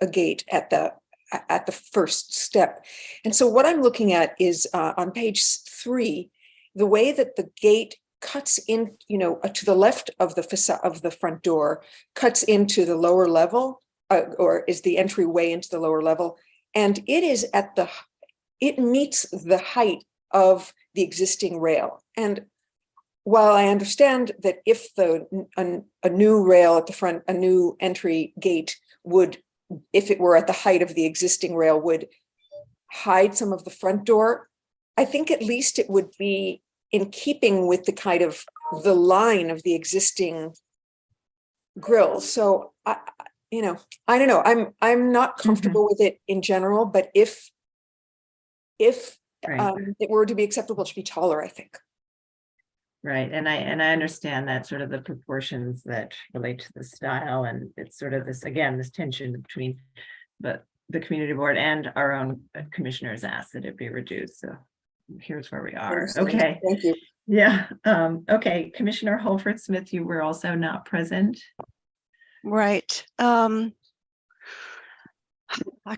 gate at the first step. And so what I'm looking at is on page 3, the way that the gate cuts in, to the left of the facade of the front door, cuts into the lower level, or is the entryway into the lower level. And it is it meets the height of the existing rail. And while I understand that if a new rail at the front, a new entry gate would, if it were at the height of the existing rail, would hide some of the front door, I think at least it would be in keeping with the kind of the line of the existing grill. So I don't know. I'm not comfortable with it in general, but if Right. It were to be acceptable, it should be taller, I think. Right. And I understand that sort of the proportions that relate to the style, and it's sort of this, again, this tension between the community board and our own commissioners asked that it be reduced. So here's where we are. Okay. Thank you. Yeah. Okay. Commissioner Holford Smith, you were also not present. Right. I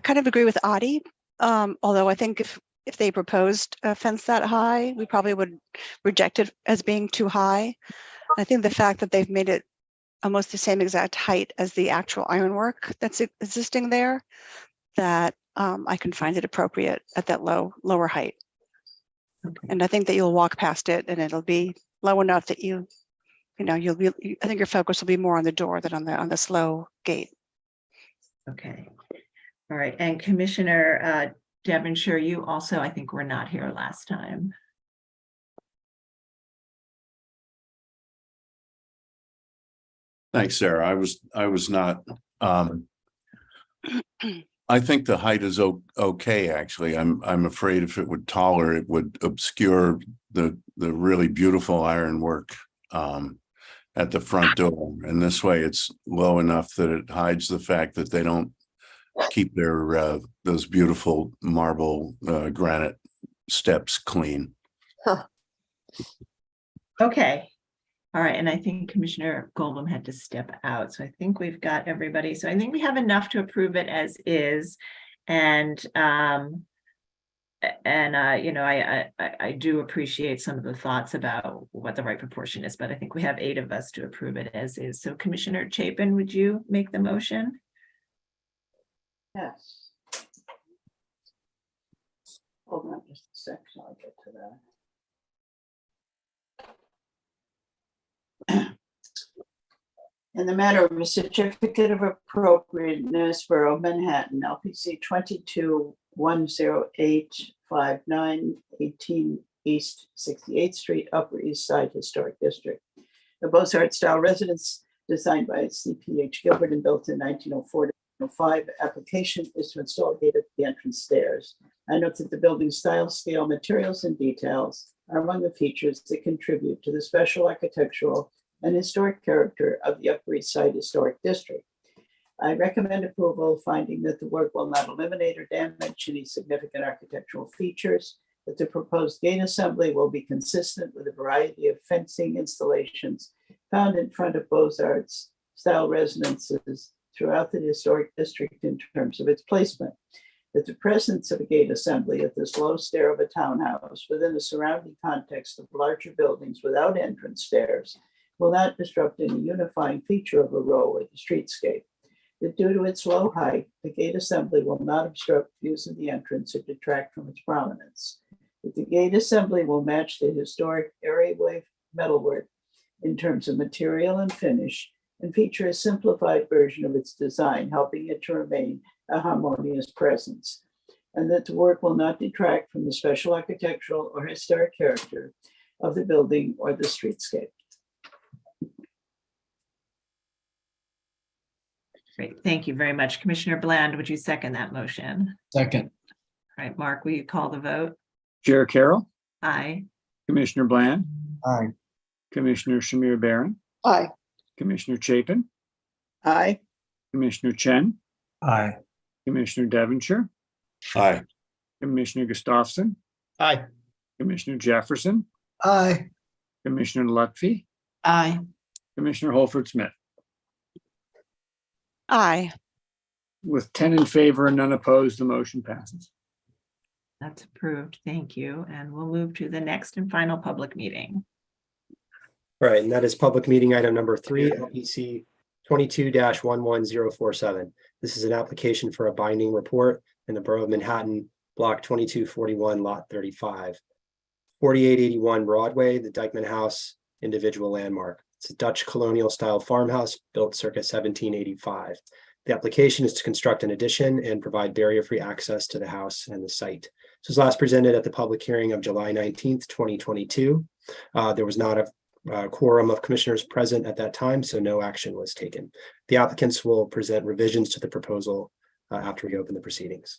kind of agree with Adi, although I think if they proposed a fence that high, we probably would reject it as being too high. I think the fact that they've made it almost the same exact height as the actual ironwork that's existing there, that I can find it appropriate at that lower height. Okay. And I think that you'll walk past it and it'll be low enough that I think your focus will be more on the door than on the slow gate. Okay. All right. And Commissioner Devonshire, you also, I think, were not here last time. Thanks, Sarah. I was not. I think the height is okay, actually. I'm afraid if it would taller, it would obscure the really beautiful ironwork at the front door. And this way it's low enough that it hides the fact that they don't keep their those beautiful marble granite steps clean. Huh. Okay. All right, and I think Commissioner Goldblum had to step out, so I think we've got everybody. So I think we have enough to approve it as is. And you know, I do appreciate some of the thoughts about what the right proportion is, but I think we have 8 of us to approve it as is. So Commissioner Chapin, would you make the motion? Yes. Hold on just a second, I'll get to that. In the matter of a certificate of appropriateness for Manhattan, LPC 22-10859, 18 East 68th Street, Upper East Side Historic District. The Beaux-Arts style residence designed by CPH Gilbert and built in 1904-05. Application is to install a gate at the entrance stairs. I note that the building style, scale, materials, and details are among the features that contribute to the special architectural and historic character of the Upper East Side Historic District. I recommend approval, finding that the work will not eliminate or damage any significant architectural features, that the proposed gate assembly will be consistent with a variety of fencing installations found in front of Beaux-Arts style residences throughout the historic district in terms of its placement, that the presence of a gate assembly at this low stair of a townhouse within the surrounding context of larger buildings without entrance stairs will not disrupt any unifying feature of a row or the streetscape. That due to its low height, the gate assembly will not obstruct views of the entrance or detract from its prominence. That the gate assembly will match the historic area-wave metalwork in terms of material and finish, and feature a simplified version of its design, helping it to remain a harmonious presence. And that the work will not detract from the special architectural or historic character of the building or the streetscape. Great, thank you very much. Commissioner Bland, would you second that motion? Second. All right, Mark, will you call the vote? Chair Carroll, Aye. Commissioner Bland, Aye. Commissioner Shamir Barron, Aye. Commissioner Chapin, Aye. Commissioner Chen, Aye. Commissioner Devonshire, Aye. Commissioner Gustafson, Aye. Commissioner Jefferson, Aye. Commissioner Lutfi, Aye. Commissioner Holford Smith. Aye. With 10 in favor and none opposed, the motion passes. That's approved, thank you. And we'll move to the next and final public meeting. All right, and that is public meeting item number 3, LPC 22-11047. This is an application for a binding report in the Borough of Manhattan, Block 2241, Lot 35. 4881 Broadway, the Dyckman House individual landmark. It's a Dutch colonial style farmhouse built circa 1785. The application is to construct an addition and provide barrier-free access to the house and the site. This was last presented at the public hearing of July 19th, 2022. There was not a quorum of commissioners present at that time, so no action was taken. The applicants will present revisions to the proposal after we open the proceedings.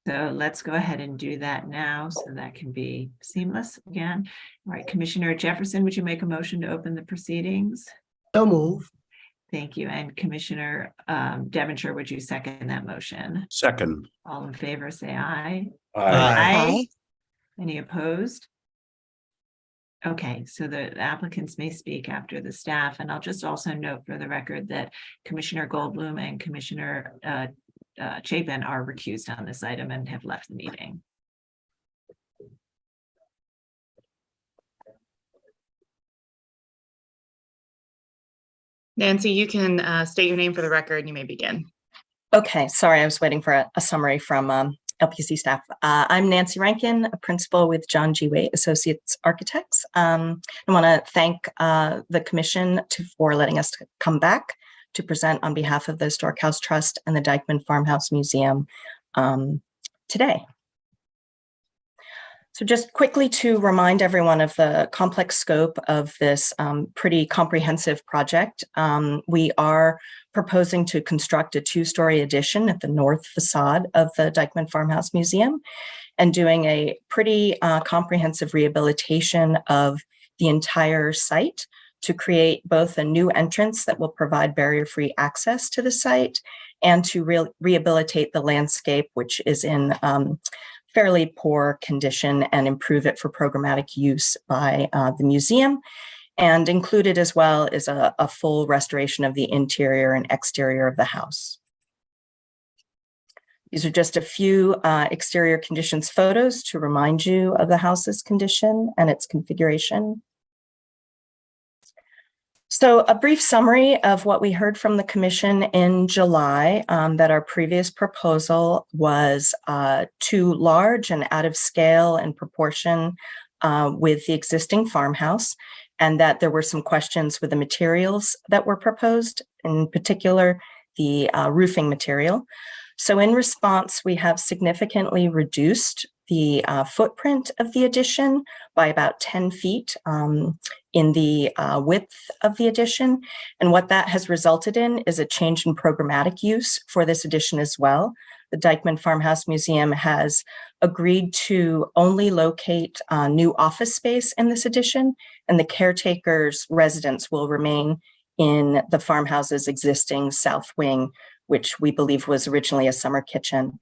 So let's go ahead and do that now so that can be seamless again. All right, Commissioner Jefferson, would you make a motion to open the proceedings? So move. Thank you. And Commissioner Devonshire, would you second that motion? Second. All in favor, say aye. Aye. Any opposed? Okay, so the applicants may speak after the staff, and I'll just also note for the record that Commissioner Goldblum and Commissioner Chapin are recused on this item and have left the meeting. Nancy, you can state your name for the record and you may begin. Okay, sorry, I was waiting for a summary from LPC staff. I'm Nancy Rankin, a principal with John G. Waite Associates Architects. I want to thank the commission for letting us come back to present on behalf of the Historic House Trust and the Dyckman Farmhouse Museum today. So just quickly to remind everyone of the complex scope of this pretty comprehensive project, we are proposing to construct a two-story addition at the north facade of the Dyckman Farmhouse Museum and doing a pretty comprehensive rehabilitation of the entire site to create both a new entrance that will provide barrier-free access to the site and to rehabilitate the landscape, which is in fairly poor condition, and improve it for programmatic use by the museum. And included as well is a full restoration of the interior and exterior of the house. These are just a few exterior conditions photos to remind you of the house's condition and its configuration. So a brief summary of what we heard from the Commission in July, that our previous proposal was too large and out of scale and proportion with the existing farmhouse, and that there were some questions with the materials that were proposed, in particular the roofing material. So in response, we have significantly reduced the footprint of the addition by about 10 feet in the width of the addition. And what that has resulted in is a change in programmatic use for this addition as well. The Dyckman Farmhouse Museum has agreed to only locate new office space in this addition, and the caretaker's residence will remain in the farmhouse's existing south wing, which we believe was originally a summer kitchen.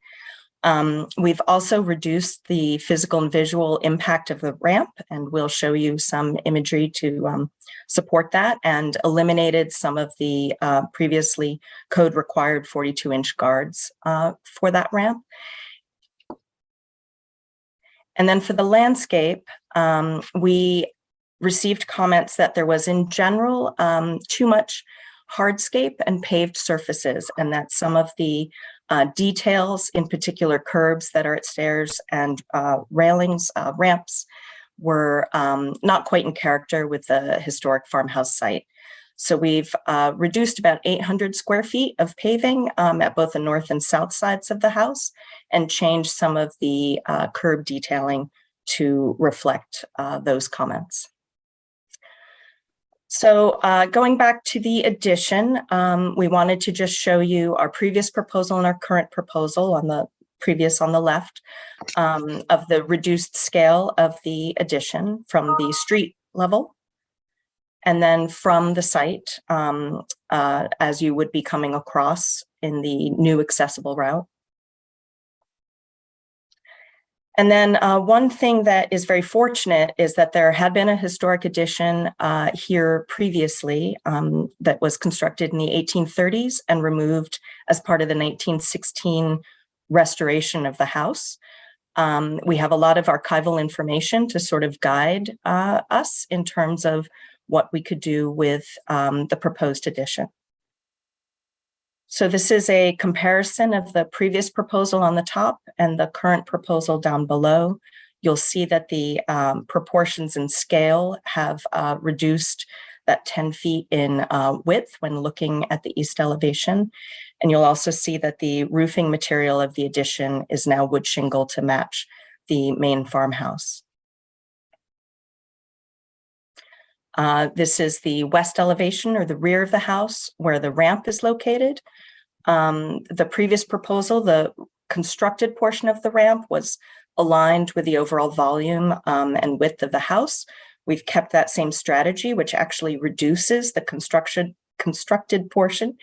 We've also reduced the physical and visual impact of the ramp, and we'll show you some imagery to support that, and eliminated some of the previously code required 42-inch guards for that ramp. And then for the landscape, we received comments that there was in general too much hardscape and paved surfaces, and that some of the details, in particular curbs that are at stairs and railings, ramps, were not quite in character with the historic farmhouse site. So we've reduced about 800 square feet of paving at both the north and south sides of the house, and changed some of the curb detailing to reflect those comments. So going back to the addition, we wanted to just show you our previous proposal and our current proposal on the previous on the left of the reduced scale of the addition from the street level. And then from the site, as you would be coming across in the new accessible route. And then one thing that is very fortunate is that there had been a historic addition here previously that was constructed in the 1830s and removed as part of the 1916 restoration of the house. We have a lot of archival information to sort of guide us in terms of what we could do with the proposed addition. So this is a comparison of the previous proposal on the top and the current proposal down below. You'll see that the proportions and scale have reduced that 10 feet in width when looking at the east elevation. And you'll also see that the roofing material of the addition is now wood shingle to match the main farmhouse. This is the west elevation, or the rear of the house, where the ramp is located. The previous proposal, the constructed portion of the ramp, was aligned with the overall volume and width of the house. We've kept that same strategy, which actually reduces the constructed portion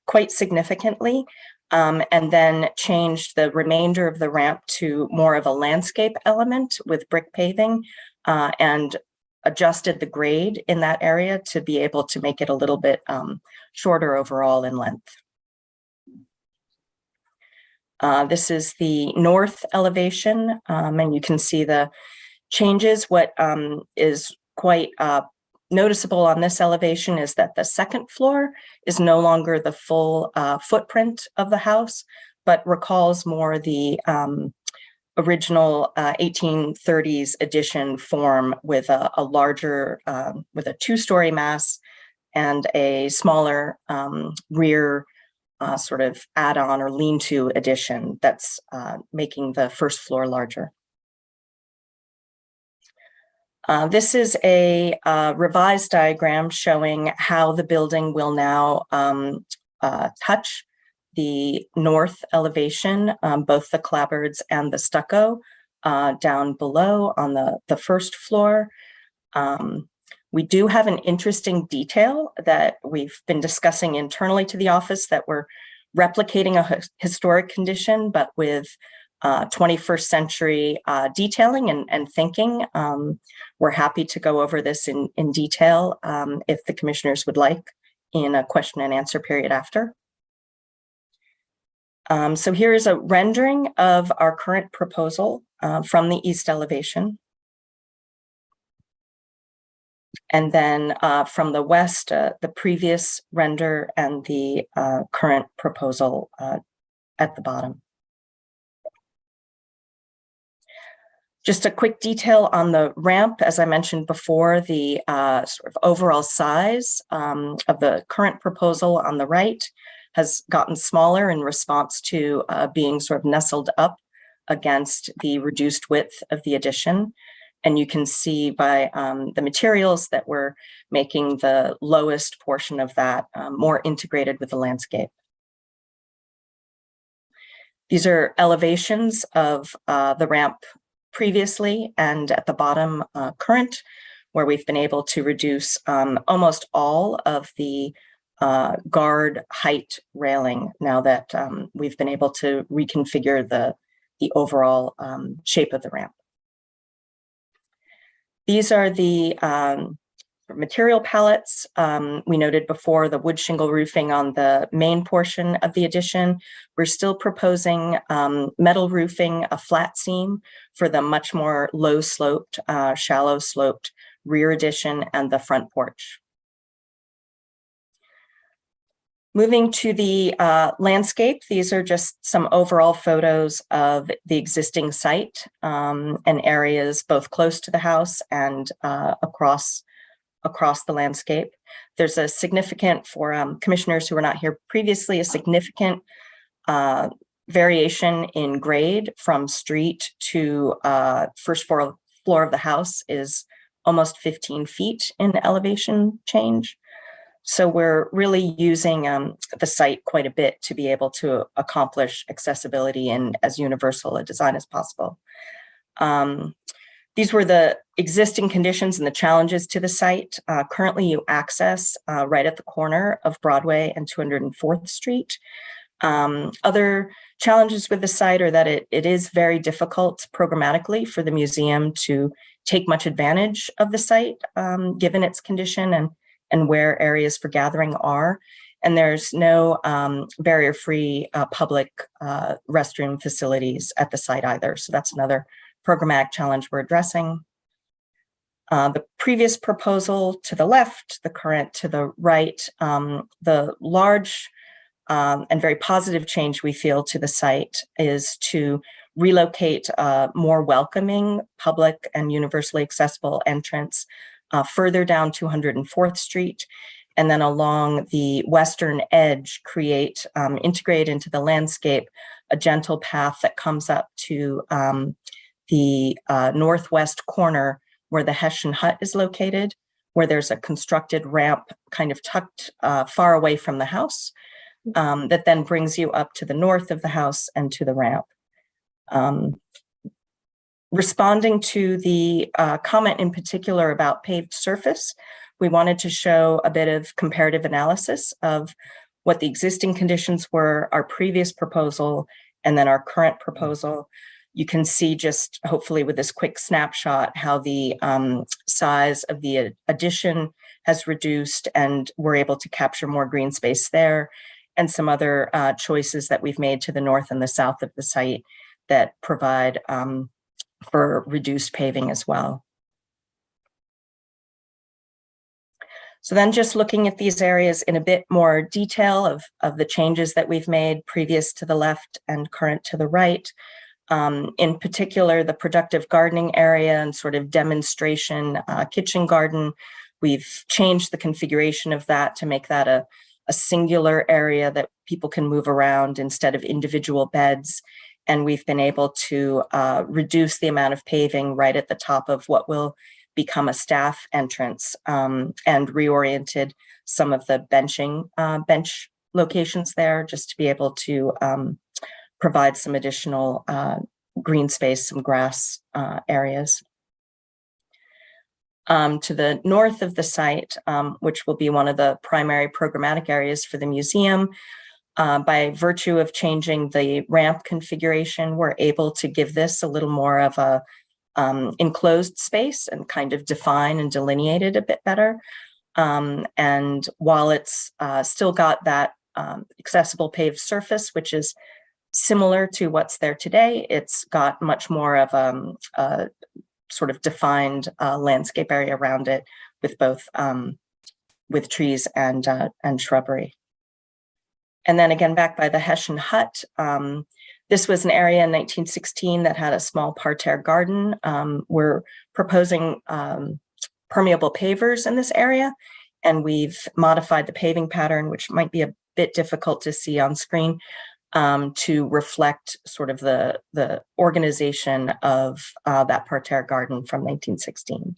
quite significantly, and then changed the remainder of the ramp to more of a landscape element with brick paving, and adjusted the grade in that area to be able to make it a little bit shorter overall in length. This is the north elevation, and you can see the changes. What is quite noticeable on this elevation is that the second floor is no longer the full footprint of the house, but recalls more the original 1830s addition form with a larger, with a two-story mass and a smaller rear sort of add-on or lean-to addition that's making the first floor larger. This is a revised diagram showing how the building will now touch the north elevation, both the clapboards and the stucco down below on the first floor. We do have an interesting detail that we've been discussing internally to the office, that we're replicating a historic condition, but with 21st century detailing and thinking. We're happy to go over this in detail if the commissioners would like in a question and answer period after. So here is a rendering of our current proposal from the east elevation. And then from the west, the previous render and the current proposal at the bottom. Just a quick detail on the ramp. As I mentioned before, the sort of overall size of the current proposal on the right has gotten smaller in response to being sort of nestled up against the reduced width of the addition. And you can see by the materials that we're making the lowest portion of that more integrated with the landscape. These are elevations of the ramp previously and at the bottom current, where we've been able to reduce almost all of the guard height railing now that we've been able to reconfigure the overall shape of the ramp. These are the material palettes. We noted before the wood shingle roofing on the main portion of the addition. We're still proposing metal roofing, a flat seam for the much more low sloped, shallow sloped rear addition and the front porch. Moving to the landscape, these are just some overall photos of the existing site and areas both close to the house and across the landscape. There's a significant, for commissioners who were not here previously, a significant variation in grade from street to first floor of the house is almost 15 feet in elevation change. So we're really using the site quite a bit to be able to accomplish accessibility and as universal a design as possible. These were the existing conditions and the challenges to the site. Currently you access right at the corner of Broadway and 204th Street. Other challenges with the site are that it is very difficult programmatically for the museum to take much advantage of the site given its condition and where areas for gathering are. And there's no barrier-free public restroom facilities at the site either. So that's another programmatic challenge we're addressing. The previous proposal to the left, the current to the right, the large and very positive change we feel to the site is to relocate a more welcoming public and universally accessible entrance further down 204th Street, and then along the western edge create, integrate into the landscape, a gentle path that comes up to the northwest corner where the Hessian hut is located, where there's a constructed ramp kind of tucked far away from the house that then brings you up to the north of the house and to the ramp. Responding to the comment in particular about paved surface, we wanted to show a bit of comparative analysis of what the existing conditions were, our previous proposal, and then our current proposal. You can see just hopefully with this quick snapshot how the size of the addition has reduced and we're able to capture more green space there, and some other choices that we've made to the north and the south of the site that provide for reduced paving as well. So then just looking at these areas in a bit more detail of the changes that we've made previous to the left and current to the right. In particular, the productive gardening area and sort of demonstration kitchen garden, we've changed the configuration of that to make that a singular area that people can move around instead of individual beds. And we've been able to reduce the amount of paving right at the top of what will become a staff entrance, and reoriented some of the bench locations there just to be able to provide some additional green space, some grass areas. To the north of the site, which will be one of the primary programmatic areas for the museum, by virtue of changing the ramp configuration, we're able to give this a little more of a enclosed space and kind of define and delineate it a bit better. And while it's still got that accessible paved surface, which is similar to what's there today, it's got much more of a sort of defined landscape area around it, with both with trees and shrubbery. And then again, back by the Hessian Hut, this was an area in 1916 that had a small parterre garden. We're proposing permeable pavers in this area, and we've modified the paving pattern, which might be a bit difficult to see on screen, to reflect sort of the organization of that parterre garden from 1916.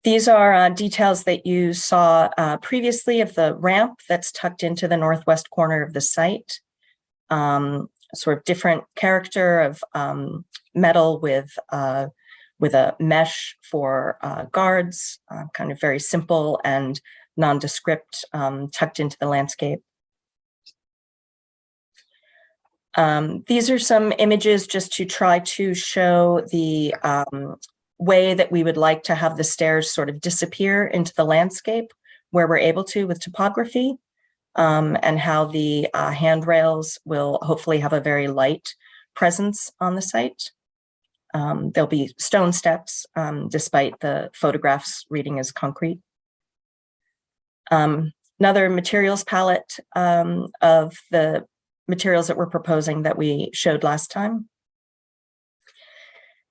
These are details that you saw previously of the ramp that's tucked into the northwest corner of the site. Sort of different character of metal with a mesh for guards, kind of very simple and nondescript, tucked into the landscape. These are some images just to try to show the way that we would like to have the stairs sort of disappear into the landscape where we're able to with topography, and how the handrails will hopefully have a very light presence on the site. There'll be stone steps, despite the photographs reading as concrete. Another materials palette of the materials that we're proposing that we showed last time.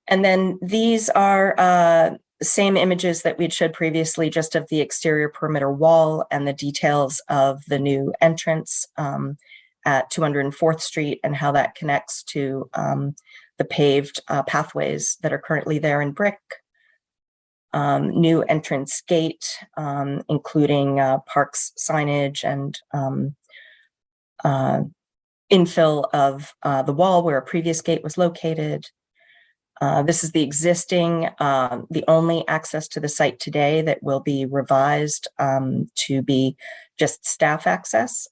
And then these are the same images that we'd showed previously, just of the exterior perimeter wall and the details of the new entrance at 204th Street and how that connects to the paved pathways that are currently there in brick. New entrance gate, including parks signage and infill of the wall where a previous gate was located. This is the existing, the only access to the site today that will be revised to be just staff access.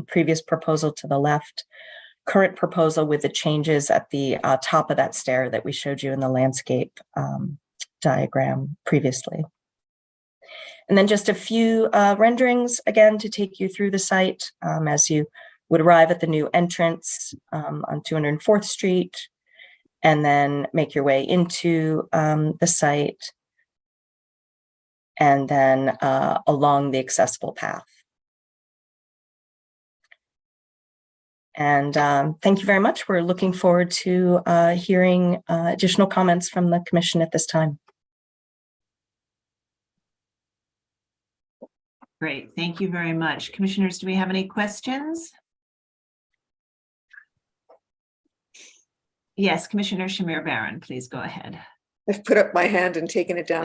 Previous proposal to the left, current proposal with the changes at the top of that stair that we showed you in the landscape diagram previously. And then just a few renderings again to take you through the site as you would arrive at the new entrance on 204th Street, and then make your way into the site, and then along the accessible path. And thank you very much. We're looking forward to hearing additional comments from the commission at this time. Great, thank you very much. Commissioners, do we have any questions? Yes, Commissioner Shamir Baron, please go ahead. I've put up my hand and taken it down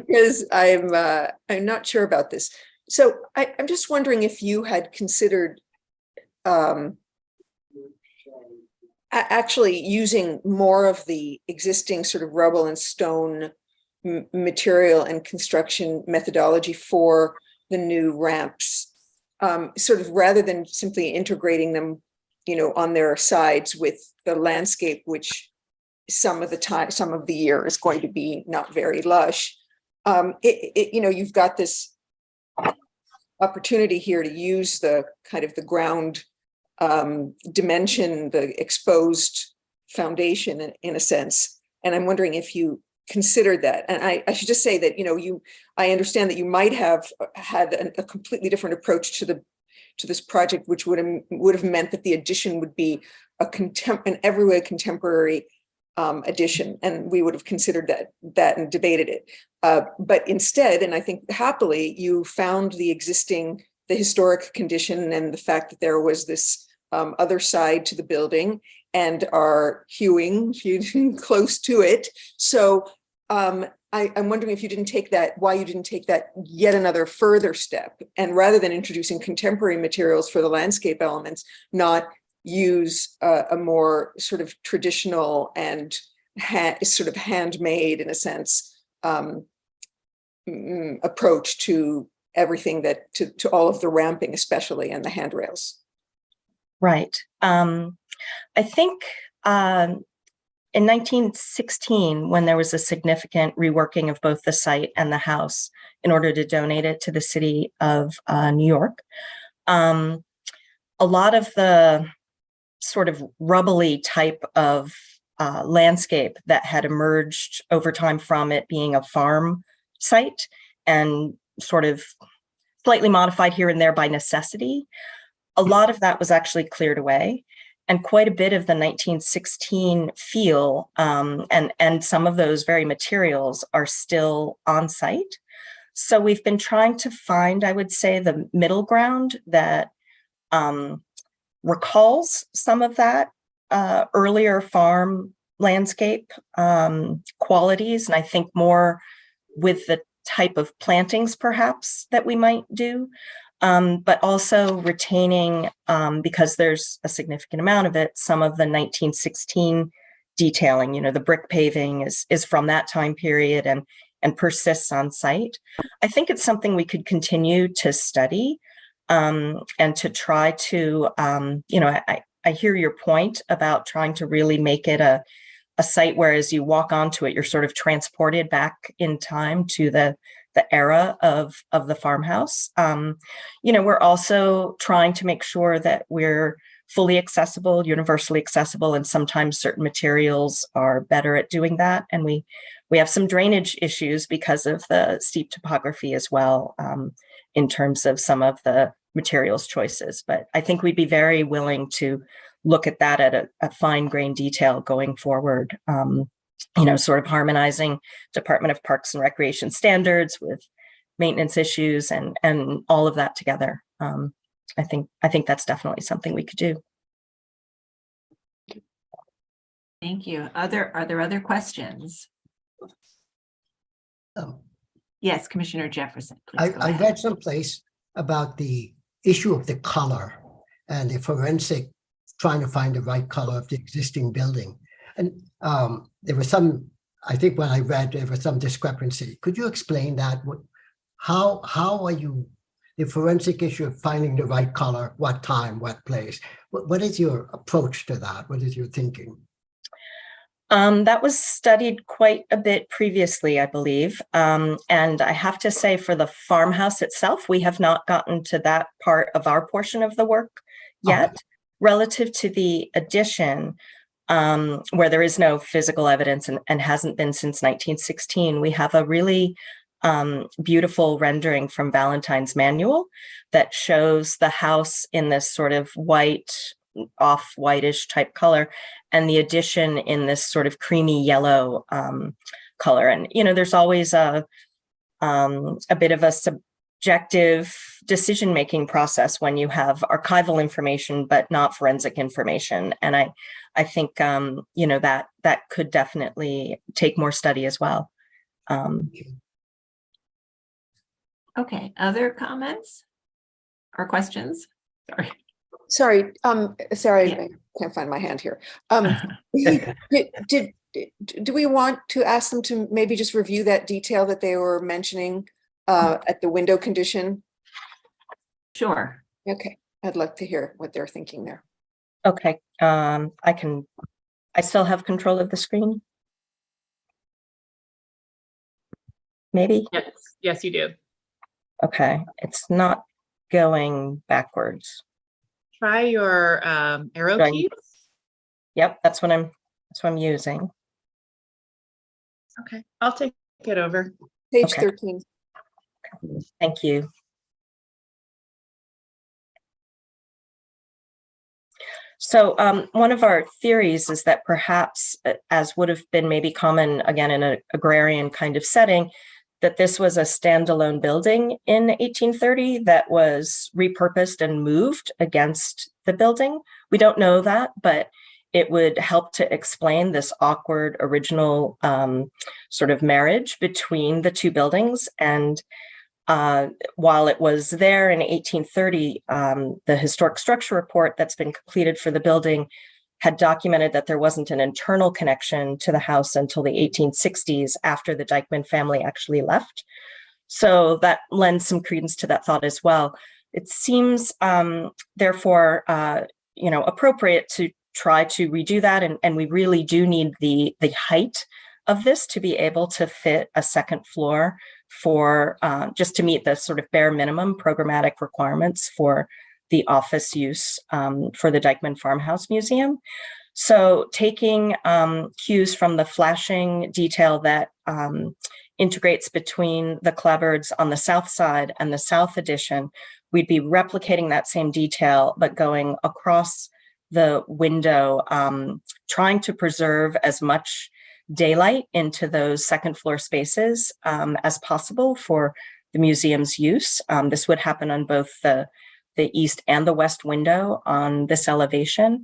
because I'm not sure about this. So I'm just wondering if you had considered actually using more of the existing sort of rubble and stone material and construction methodology for the new ramps, sort of rather than simply integrating them, you know, on their sides with the landscape, which some of the year is going to be not very lush. You know, you've got this opportunity here to use the kind of the ground dimension, the exposed foundation in a sense. And I'm wondering if you considered that. And I should just say that, you know, I understand that you might have had a completely different approach to this project, which would have meant that the addition would be an every way contemporary addition, and we would have considered that and debated it. But instead, and I think happily, you found the historic condition and the fact that there was this other side to the building, and are hewing close to it. So I'm wondering if you didn't take that, why you didn't take that yet another further step, and rather than introducing contemporary materials for the landscape elements, not use a more sort of traditional and sort of handmade, in a sense, approach to everything that to all of the ramping, especially, and the handrails. Right. I think in 1916, when there was a significant reworking of both the site and the house in order to donate it to the city of New York, a lot of the sort of rubbly type of landscape that had emerged over time from it being a farm site and sort of slightly modified here and there by necessity, a lot of that was actually cleared away. And quite a bit of the 1916 feel and some of those very materials are still on site. So we've been trying to find, I would say, the middle ground that recalls some of that earlier farm landscape qualities. And I think more with the type of plantings perhaps that we might do. But also retaining, because there's a significant amount of it, some of the 1916 detailing. You know, the brick paving is from that time period and persists on site. I think it's something we could continue to study and to try to, you know, I hear your point about trying to really make it a site where as you walk onto it, you're sort of transported back in time to the era of the farmhouse. You know, we're also trying to make sure that we're fully accessible, universally accessible, and sometimes certain materials are better at doing that. And we have some drainage issues because of the steep topography as well, in terms of some of the materials choices. But I think we'd be very willing to look at that at a fine grained detail going forward. You know, sort of harmonizing Department of Parks and Recreation standards with maintenance issues and all of that together. I think that's definitely something we could do. Thank you. Are there other questions? Yes, Commissioner Jefferson, please. I read someplace about the issue of the color and the forensic trying to find the right color of the existing building. And there was some, I think when I read, there was some discrepancy. Could you explain that? How are you, the forensic issue of finding the right color, what time, what place? What is your approach to that? What is your thinking? That was studied quite a bit previously, I believe. And I have to say for the farmhouse itself, we have not gotten to that part of our portion of the work yet. Okay. Relative to the addition, where there is no physical evidence and hasn't been since 1916, we have a really beautiful rendering from Valentine's Manual that shows the house in this sort of white, off-whitish type color, and the addition in this sort of creamy yellow color. And, you know, there's always a bit of a subjective decision-making process when you have archival information, but not forensic information. And I think, you know, that could definitely take more study as well. Okay, other comments or questions? Sorry, sorry, Yeah. I can't find my hand here. Do we want to ask them to maybe just review that detail that they were mentioning at the window condition? Sure. Okay, I'd like to hear what they're thinking there. Okay, I still have control of the screen? Maybe? Yes, you do. Okay, it's not going backwards. Try your arrow keys. Yep, that's what I'm using. Okay, I'll take it over. Page Okay. 13. Thank you. So one of our theories is that perhaps, as would have been maybe common again in an agrarian kind of setting, that this was a standalone building in 1830 that was repurposed and moved against the building. We don't know that, but it would help to explain this awkward original sort of marriage between the two buildings. And while it was there in 1830, the historic structure report that's been completed for the building had documented that there wasn't an internal connection to the house until the 1860s, after the Dyckman family actually left. So that lends some credence to that thought as well. It seems, therefore, appropriate to try to redo that, and we really do need the height of this to be able to fit a second floor for just to meet the sort of bare minimum programmatic requirements for the office use for the Dyckman Farmhouse Museum. So taking cues from the flashing detail that integrates between the clapboards on the south side and the south addition, we'd be replicating that same detail, but going across the window, trying to preserve as much daylight into those second floor spaces as possible for the museum's use. This would happen on both the east and the west window on this elevation,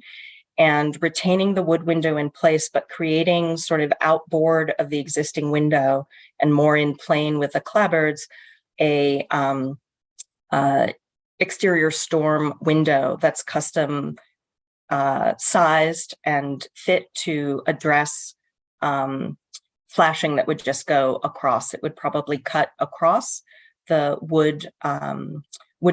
and retaining the wood window in place, but creating sort of outboard of the existing window and more in plane with the clapboards, a exterior storm window that's custom sized and fit to address flashing that would just go across. It would probably cut across the wood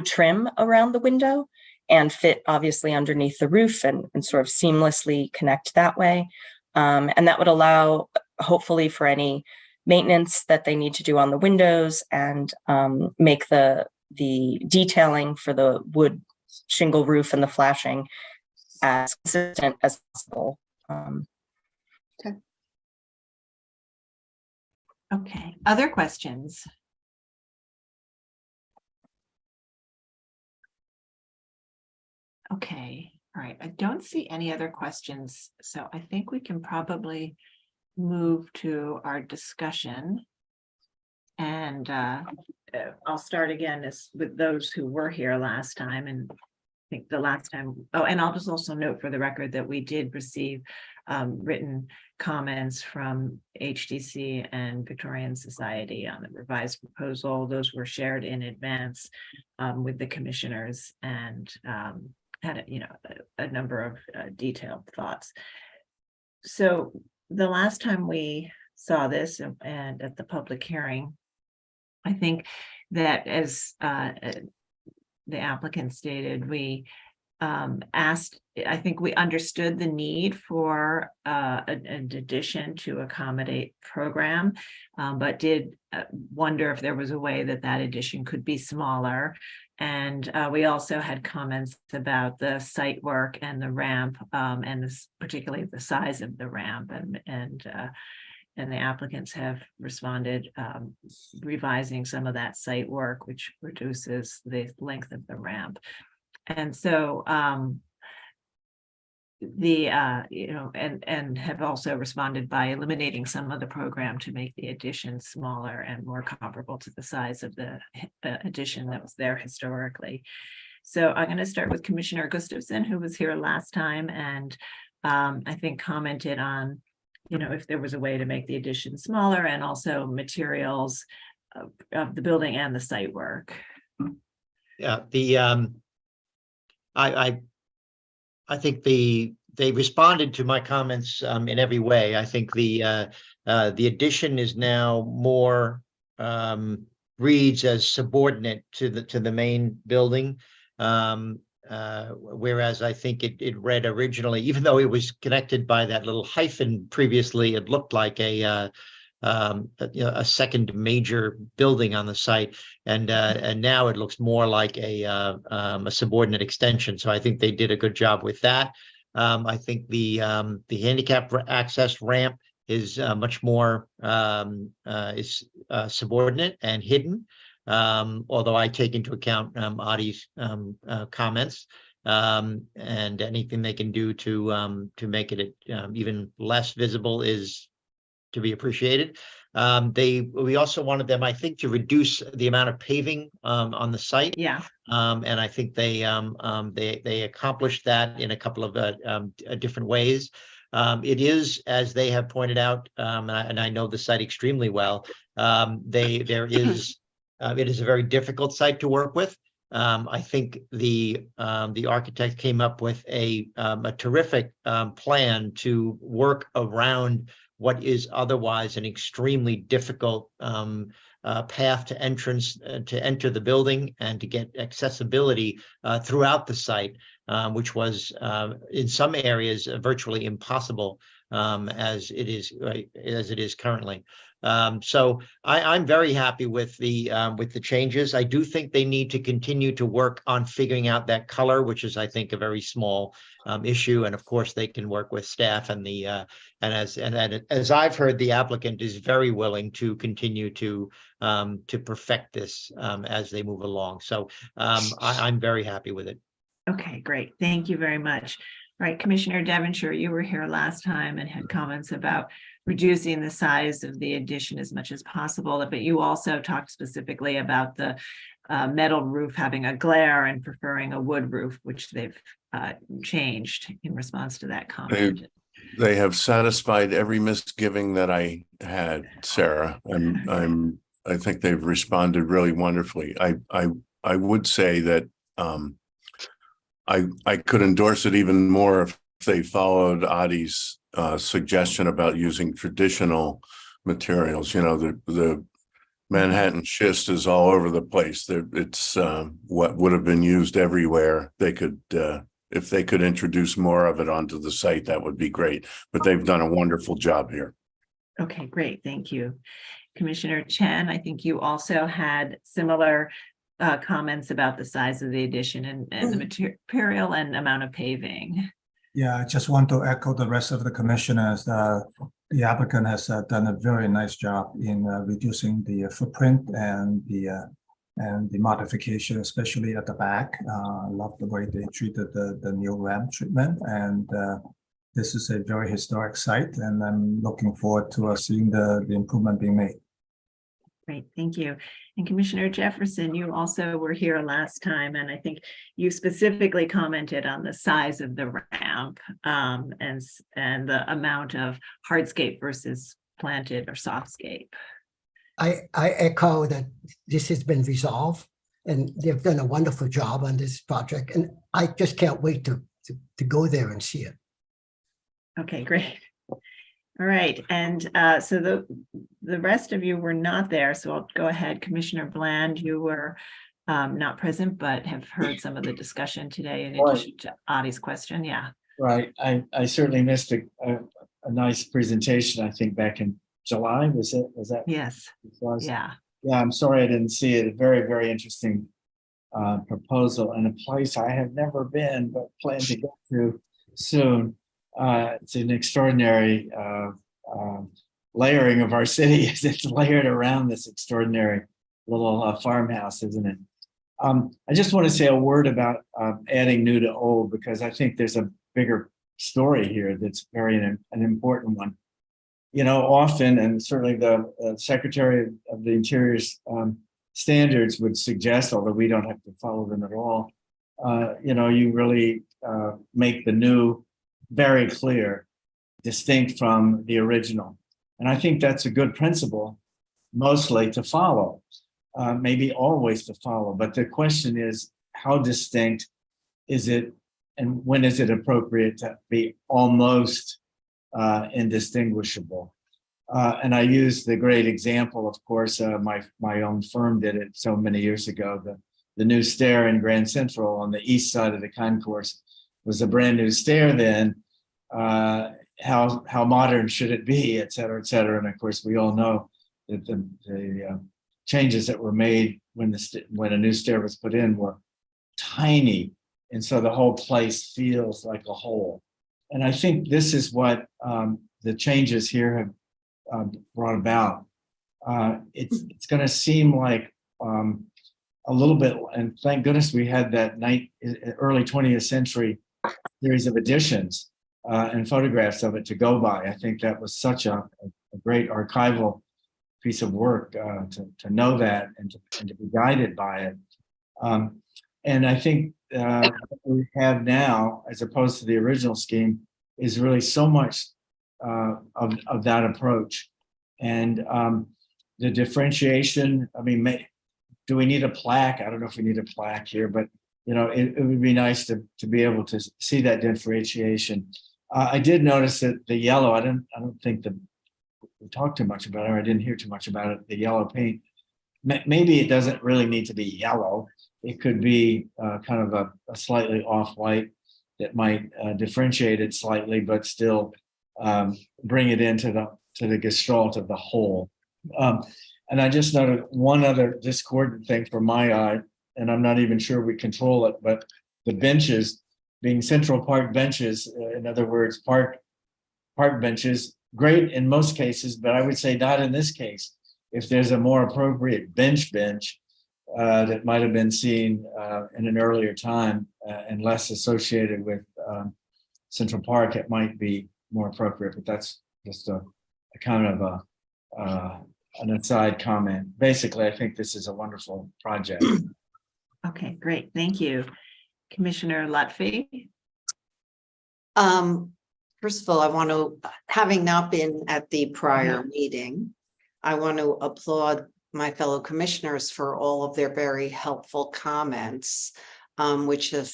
trim around the window and fit obviously underneath the roof and sort of seamlessly connect that way. And that would allow, hopefully, for any maintenance that they need to do on the windows, and make the detailing for the wood shingle roof and the flashing as consistent as possible. Okay, other questions? Okay, all right. I don't see any other questions, so I think we can probably move to our discussion. And I'll start again with those who were here last time, and I think the last time. Oh, and I'll just also note for the record that we did receive written comments from HDC and Victorian Society on the revised proposal. Those were shared in advance with the commissioners, and had a number of detailed thoughts. So the last time we saw this and at the public hearing, I think that, as the applicant stated, we asked, I think we understood the need for an addition to accommodate program, but did wonder if there was a way that addition could be smaller. And we also had comments about the site work and the ramp, and particularly the size of the ramp, and the applicants have responded revising some of that site work, which reduces the length of the ramp. And so and have also responded by eliminating some of the program to make the addition smaller and more comparable to the size of the addition that was there historically. So I'm going to start with Commissioner Gustafson, who was here last time, and I think commented on, if there was a way to make the addition smaller, and also materials of the building and the site work. Yeah, I think they responded to my comments in every way. I think the addition is now more reads as subordinate to the main building, whereas I think it read originally, even though it was connected by that little hyphen previously, it looked like a second major building on the site, and now it looks more like a subordinate extension. So I think they did a good job with that. I think the handicap access ramp is much more subordinate and hidden, although I take into account Adi's comments, and anything they can do to make it even less visible is to be appreciated. We also wanted them, I think, to reduce the amount of paving on the site. Yeah. And I think they accomplished that in a couple of different ways. It is, as they have pointed out, and I know the site extremely well. It is a very difficult site to work with. I think the architect came up with a terrific plan to work around what is otherwise an extremely difficult path to enter the building and to get accessibility throughout the site, which was in some areas virtually impossible as it is currently. So I'm very happy with the changes. I do think they need to continue to work on figuring out that color, which is, I think, a very small issue. And of course, they can work with staff and as I've heard, the applicant is very willing to continue to perfect this as they move along. So I'm very happy with it. Okay, great. Thank you very much. All right, Commissioner Devonshire, you were here last time and had comments about reducing the size of the addition as much as possible, but you also talked specifically about the metal roof having a glare and preferring a wood roof, which they've changed in response to that comment. They have satisfied every misgiving that I had, Sarah, and I think they've responded really wonderfully. I would say that I could endorse it even more if they followed Adi's suggestion about using traditional materials. You know, the Manhattan schist is all over the place. It's what would have been used everywhere. They could, if they could introduce more of it onto the site, that would be great. But they've done a wonderful job here. Okay, great. Thank you. Commissioner Chen, I think you also had similar comments about the size of the addition and the material and amount of paving. Yeah, I just want to echo the rest of the commissioners. The applicant has done a very nice job in reducing the footprint and the modification, especially at the back. I love the way they treated the new ramp treatment, and this is a very historic site, and I'm looking forward to seeing the improvement being made. Great, thank you. And Commissioner Jefferson, you also were here last time, and I think you specifically commented on the size of the ramp and the amount of hardscape versus planted or softscape. I echo that this has been resolved, and they've done a wonderful job on this project, and I just can't wait to go there and see it. Okay, great. All right, and so the rest of you were not there, so I'll go ahead. Commissioner Bland, you were not present, but have heard some of the discussion today in addition to Adi's question. Yeah. Right. I certainly missed a nice presentation, I think back in July, was that? Yes. Yeah. Yeah, I'm sorry I didn't see it. A very, very interesting proposal and a place I have never been, but plan to go to soon. It's an extraordinary layering of our city as it's layered around this extraordinary little farmhouse, isn't it? I just want to say a word about adding new to old, because I think there's a bigger story here that's an important one. You know, often, and certainly the Secretary of the Interior's standards would suggest, although we don't have to follow them at all, you know, you really make the new very clear, distinct from the original. And I think that's a good principle, mostly to follow, maybe always to follow. But the question is, how distinct is it, and when is it appropriate to be almost indistinguishable? And I use the great example, of course, my own firm did it so many years ago. The new stair in Grand Central on the east side of the concourse was a brand new stair then. How modern should it be, et cetera, et cetera. And of course, we all know that the changes that were made when a new stair was put in were tiny. And so the whole place feels like a whole. And I think this is what the changes here have brought about. It's going to seem like a little bit, and thank goodness we had that early 20th century series of editions and photographs of it to go by. I think that was such a great archival piece of work to know that and to be guided by it. And I think what we have now, as opposed to the original scheme, is really so much of that approach. And the differentiation, I mean, do we need a plaque? I don't know if we need a plaque here, but it would be nice to be able to see that differentiation. I did notice that the yellow, I don't think that we talked too much about it, or I didn't hear too much about it, the yellow paint. Maybe it doesn't really need to be yellow. It could be kind of a slightly off-white that might differentiate it slightly, but still bring it into the gestalt of the whole. And I just noted one other discordant thing for my eye, and I'm not even sure we control it, but the benches being Central Park benches, in other words, park benches, great in most cases, but I would say not in this case. If there's a more appropriate bench that might have been seen in an earlier time and less associated with Central Park, it might be more appropriate, but that's just a kind of an aside comment. Basically, I think this is a wonderful project. Okay, great. Thank you. Commissioner Lutfi. First of all, I want to, having not been at the prior meeting, I want to applaud my fellow commissioners for all of their very helpful comments, which have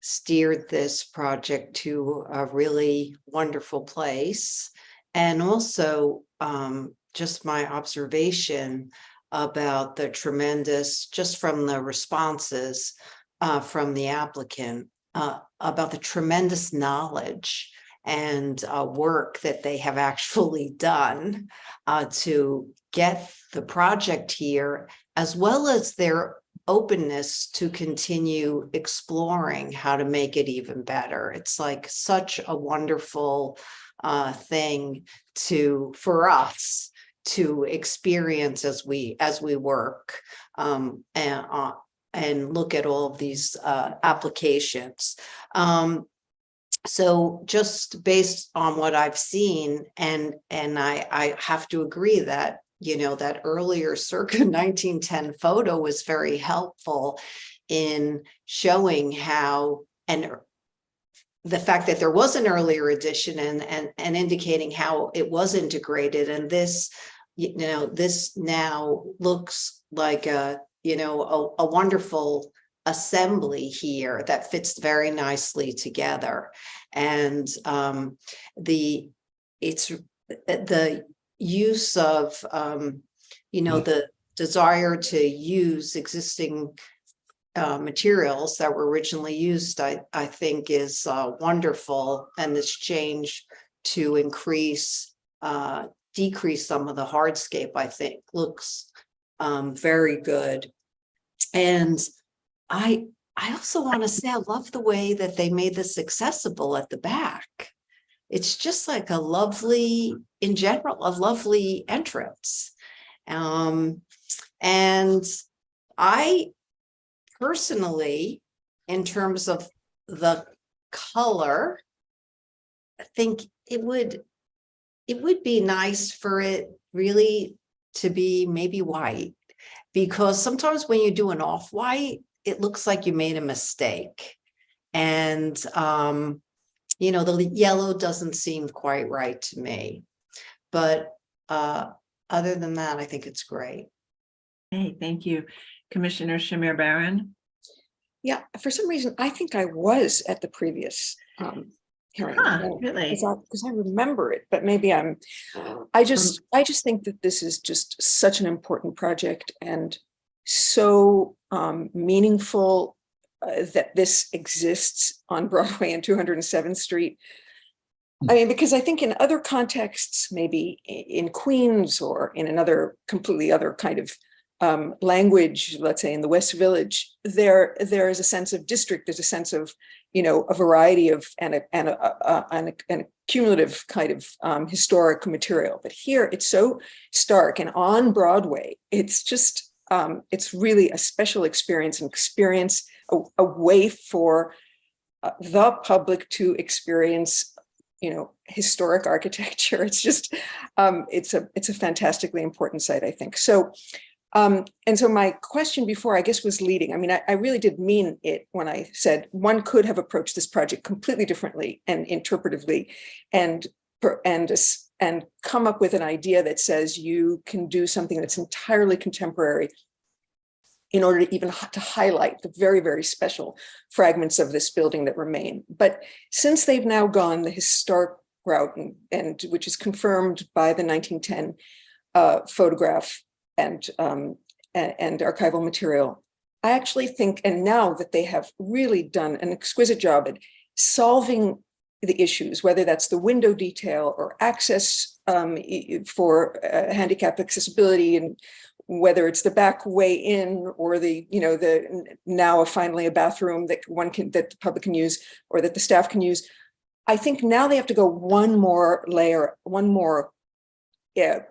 steered this project to a really wonderful place. And also just my observation about the tremendous, just from the responses from the applicant, about the tremendous knowledge and work that they have actually done to get the project here, as well as their openness to continue exploring how to make it even better. It's like such a wonderful thing for us to experience as we work and look at all of these applications. So just based on what I've seen, and I have to agree that, that earlier circa 1910 photo was very helpful in showing how, and the fact that there was an earlier edition and indicating how it was integrated. And this, this now looks like a wonderful assembly here that fits very nicely together. And the use of the desire to use existing materials that were originally used, I think is wonderful. And this change to decrease some of the hardscape, I think looks very good. And I also want to say, I love the way that they made this accessible at the back. It's just like a lovely entrance. And I personally, in terms of the color, I think it would be nice for it really to be maybe white, because sometimes when you do an off-white, it looks like you made a mistake. And, the yellow doesn't seem quite right to me. But other than that, I think it's great. Hey, thank you. Commissioner Shamir Baran. Yeah, for some reason, I think I was at the previous hearing. Really? Because I remember it, but maybe I just think that this is just such an important project and so meaningful that this exists on Broadway and 207th Street. I mean, because I think in other contexts, maybe in Queens or in another completely other kind of language, let's say in the West Village, there is a sense of district. There's a sense of, a variety of and a cumulative kind of historic material. But here it's so stark, and on Broadway, it's just it's really a special experience, a way for the public to experience historic architecture. It's just, it's a fantastically important site, I think. So, and so my question before, I guess, was leading. I mean, I really did mean it when I said one could have approached this project completely differently and interpretively, and come up with an idea that says you can do something that's entirely contemporary in order to even to highlight the very, very special fragments of this building that remain. But since they've now gone the historic route, and which is confirmed by the 1910 photograph and archival material, I actually think, and now that they have really done an exquisite job at solving the issues, whether that's the window detail or access for handicap accessibility, and whether it's the back way in or the now finally a bathroom that that the public can use or that the staff can use. I think now they have to go one more layer, one more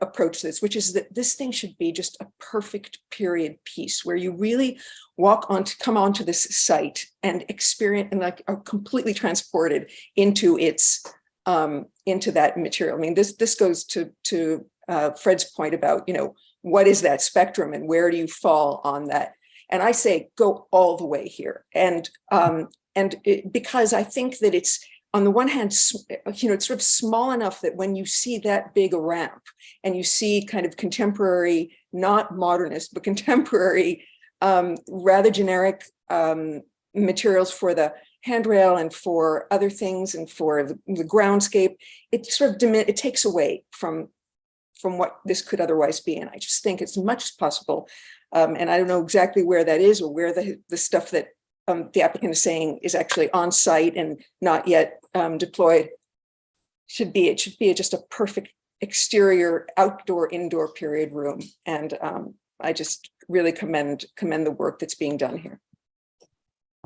approach to this, which is that this thing should be just a perfect period piece where you really come onto this site and experience and are completely transported into its into that material. I mean, this goes to Fred's point about, what is that spectrum and where do you fall on that? And I say, go all the way here. And because I think that it's, on the one hand, it's sort of small enough that when you see that big a ramp and you see kind of contemporary, not modernist, but contemporary, rather generic materials for the handrail and for other things and for the groundscape, it sort of it takes away from what this could otherwise be. And I just think as much as possible, and I don't know exactly where that is or where the stuff that the applicant is saying is actually on site and not yet deployed, it should be just a perfect exterior, outdoor, indoor period room. And I just really commend the work that's being done here.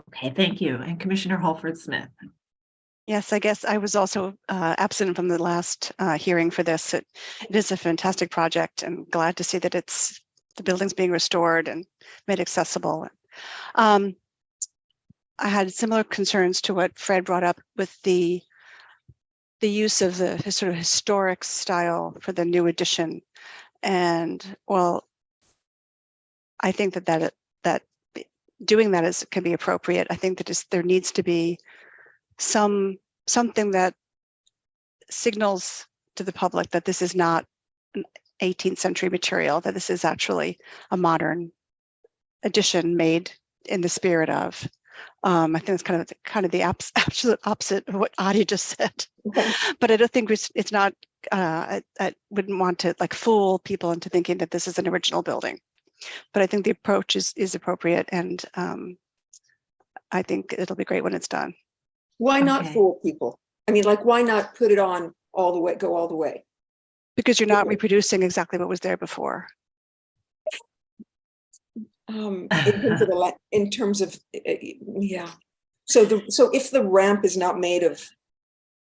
Okay, thank you. And Commissioner Holford Smith. Yes, I guess I was also absent from the last hearing for this. It is a fantastic project, and glad to see that the building's being restored and made accessible. I had similar concerns to what Fred brought up with the use of the sort of historic style for the new addition. And well, I think that doing that can be appropriate. I think that there needs to be something that signals to the public that this is not an 18th century material, that this is actually a modern addition made in the spirit of. I think it's kind of the absolute opposite of what Adi just said. But I don't think it's not. I wouldn't want to fool people into thinking that this is an original building. But I think the approach is appropriate, and I think it'll be great when it's done. Why not fool people? I mean, why not put it on all the way, go all the way? Because you're not reproducing exactly what was there before. In terms of yeah. So if the ramp is not made of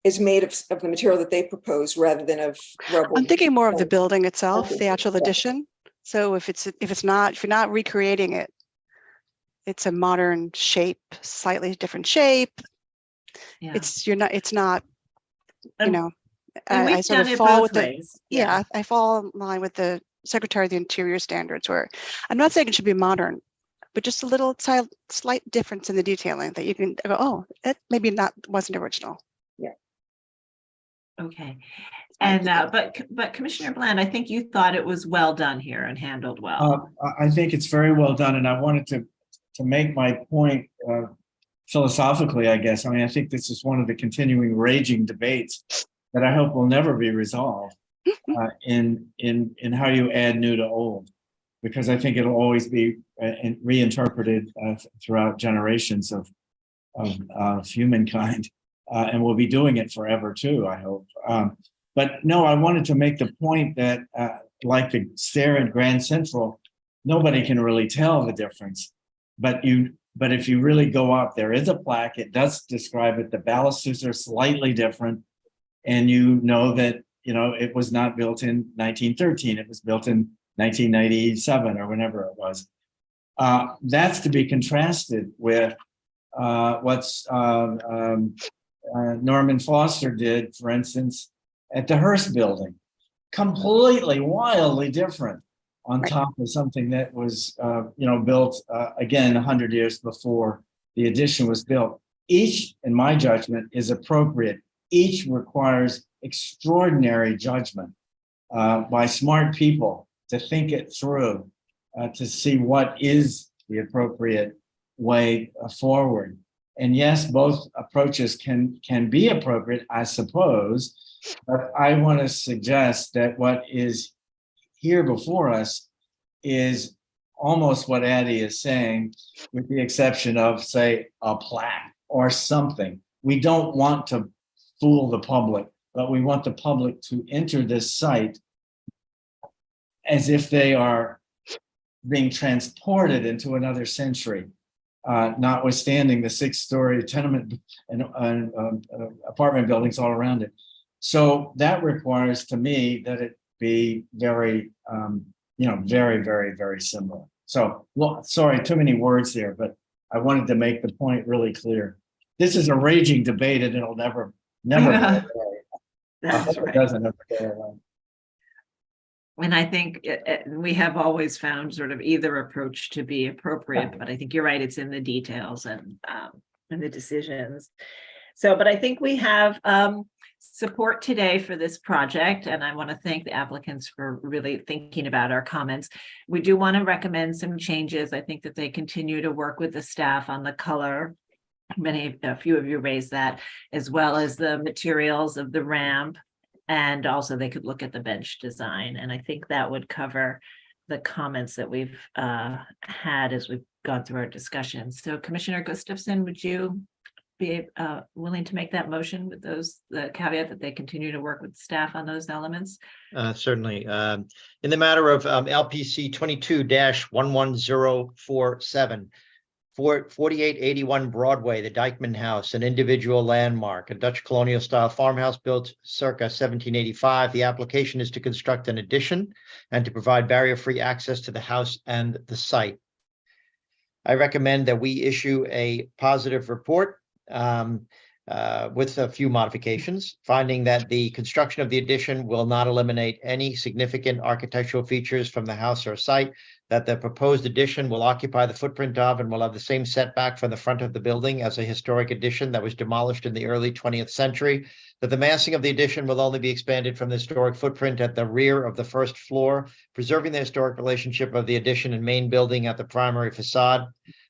the material that they propose rather than of rubble. I'm thinking more of the building itself, the actual addition. So if you're not recreating it, it's a modern shape, slightly different shape. Yeah. It's not, I sort of fall with ways. I fall in line with the Secretary of the Interior standards, where I'm not saying it should be modern, but just a little slight difference in the detailing that you can go, oh, it maybe wasn't original. Yeah. Okay. And but Commissioner Bland, I think you thought it was well done here and handled well. I think it's very well done, and I wanted to make my point philosophically, I guess. I mean, I think this is one of the continuing raging debates that I hope will never be resolved in how you add new to old, because I think it'll always be reinterpreted throughout generations of humankind, and we'll be doing it forever too, I hope. But no, I wanted to make the point that like the stair in Grand Central, nobody can really tell the difference. But if you really go up, there is a plaque. It does describe it. The balusters are slightly different, and you know that it was not built in 1913. It was built in 1997 or whenever it was. That's to be contrasted with what's Norman Foster did, for instance, at the Hearst Building. Completely, wildly different on top of something that was, built again 100 years before the addition was built. Each, in my judgment, is appropriate. Each requires extraordinary judgment by smart people to think it through, to see what is the appropriate way forward. And yes, both approaches can be appropriate, I suppose, but I want to suggest that what is here before us is almost what Addie is saying, with the exception of, say, a plaque or something. We don't want to fool the public, but we want the public to enter this site as if they are being transported into another century, notwithstanding the 6-story tenement and apartment buildings all around it. So that requires, to me, that it be very, very, very, very similar. So, well, sorry, too many words there, but I wanted to make the point really clear. This is a raging debate, and it'll never go away. That's It right. doesn't ever go away. And I think we have always found sort of either approach to be appropriate, but I think you're right, it's in the details and the decisions. So, but I think we have support today for this project, and I want to thank the applicants for really thinking about our comments. We do want to recommend some changes. I think that they continue to work with the staff on the color. A few of you raised that, as well as the materials of the ramp. And also they could look at the bench design. And I think that would cover the comments that we've had as we've gone through our discussions. So Commissioner Gustafson, would you be willing to make that motion with the caveat that they continue to work with staff on those elements? Certainly. In the matter of LPC 22-11047, 4881 Broadway, the Dyckman House, an individual landmark, a Dutch colonial style farmhouse built circa 1785. The application is to construct an addition and to provide barrier-free access to the house and the site. I recommend that we issue a positive report with a few modifications, finding that the construction of the addition will not eliminate any significant architectural features from the house or site, that the proposed addition will occupy the footprint of and will have the same setback from the front of the building as a historic addition that was demolished in the early 20th century, that the massing of the addition will only be expanded from the historic footprint at the rear of the first floor, preserving the historic relationship of the addition and main building at the primary facade,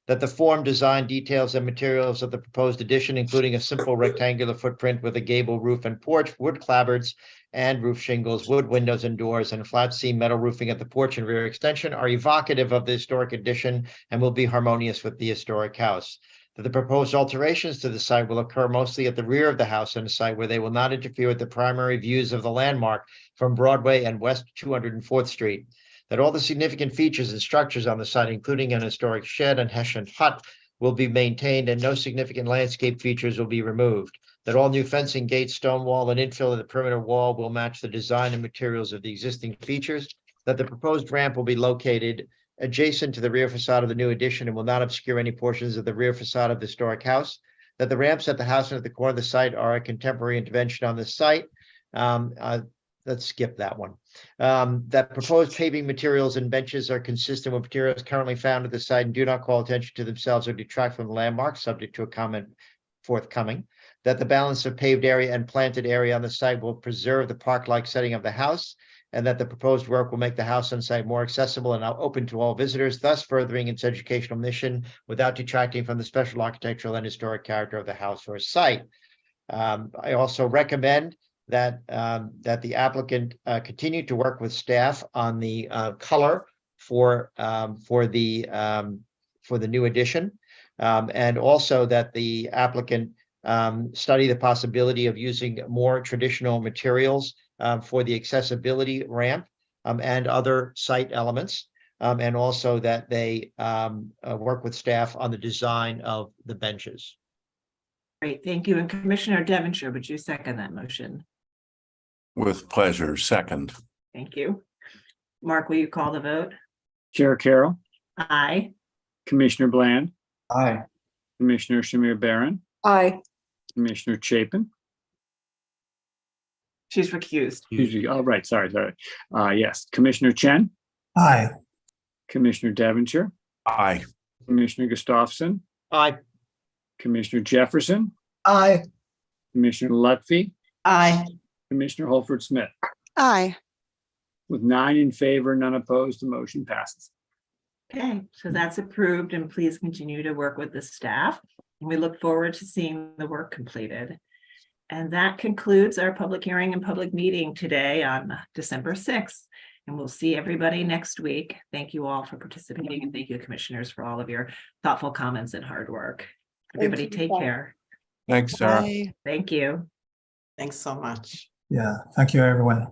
that the form, design, details, and materials of the proposed addition, including a simple rectangular footprint with a gable roof and porch, wood clapboards and roof shingles, wood windows and doors, and flat seam metal roofing at the porch and rear extension, are evocative of the historic addition and will be harmonious with the historic house. That the proposed alterations to the site will occur mostly at the rear of the house and the site, where they will not interfere with the primary views of the landmark from Broadway and West 204th Street. That all the significant features and structures on the site, including an historic shed and Hessian hut, will be maintained and no significant landscape features will be removed. That all new fencing, gates, stone wall, and infill of the perimeter wall will match the design and materials of the existing features. That the proposed ramp will be located adjacent to the rear facade of the new addition and will not obscure any portions of the rear facade of the historic house. That the ramps at the house and at the corner of the site are a contemporary intervention on the site. Let's skip that one. That proposed paving materials and benches are consistent with materials currently found at the site and do not call attention to themselves or detract from the landmark, subject to a comment forthcoming. That the balance of paved area and planted area on the site will preserve the park-like setting of the house, and that the proposed work will make the house and site more accessible and open to all visitors, thus furthering its educational mission without detracting from the special architectural and historic character of the house or site. I also recommend that the applicant continue to work with staff on the color for the new addition, and also that the applicant study the possibility of using more traditional materials for the accessibility ramp and other site elements, and also that they work with staff on the design of the benches. Great, thank you. And Commissioner Devonshire, would you second that motion? With pleasure. Second. Thank you. Mark, will you call the vote? Chair Carroll, Aye. Commissioner Bland, Aye. Commissioner Shamir Barron, Aye. Commissioner Chapin. She's recused. Oh, right, sorry. Yes, Commissioner Chen, Aye. Commissioner Devonshire, Aye. Commissioner Gustafson, Aye. Commissioner Jefferson, Aye. Commissioner Lutfi, Aye. Commissioner Holford Smith. Aye. With 9 in favor, none opposed, the motion passes. Okay, so that's approved, and please continue to work with the staff. And we look forward to seeing the work completed. And that concludes our public hearing and public meeting today on December 6th. And we'll see everybody next week. Thank you all for participating, and thank you, commissioners, for all of your thoughtful comments and hard work. Everybody you. take Bye. care. Thanks, Sarah. Aye. Thank you. Thanks so much. Yeah, thank you, everyone.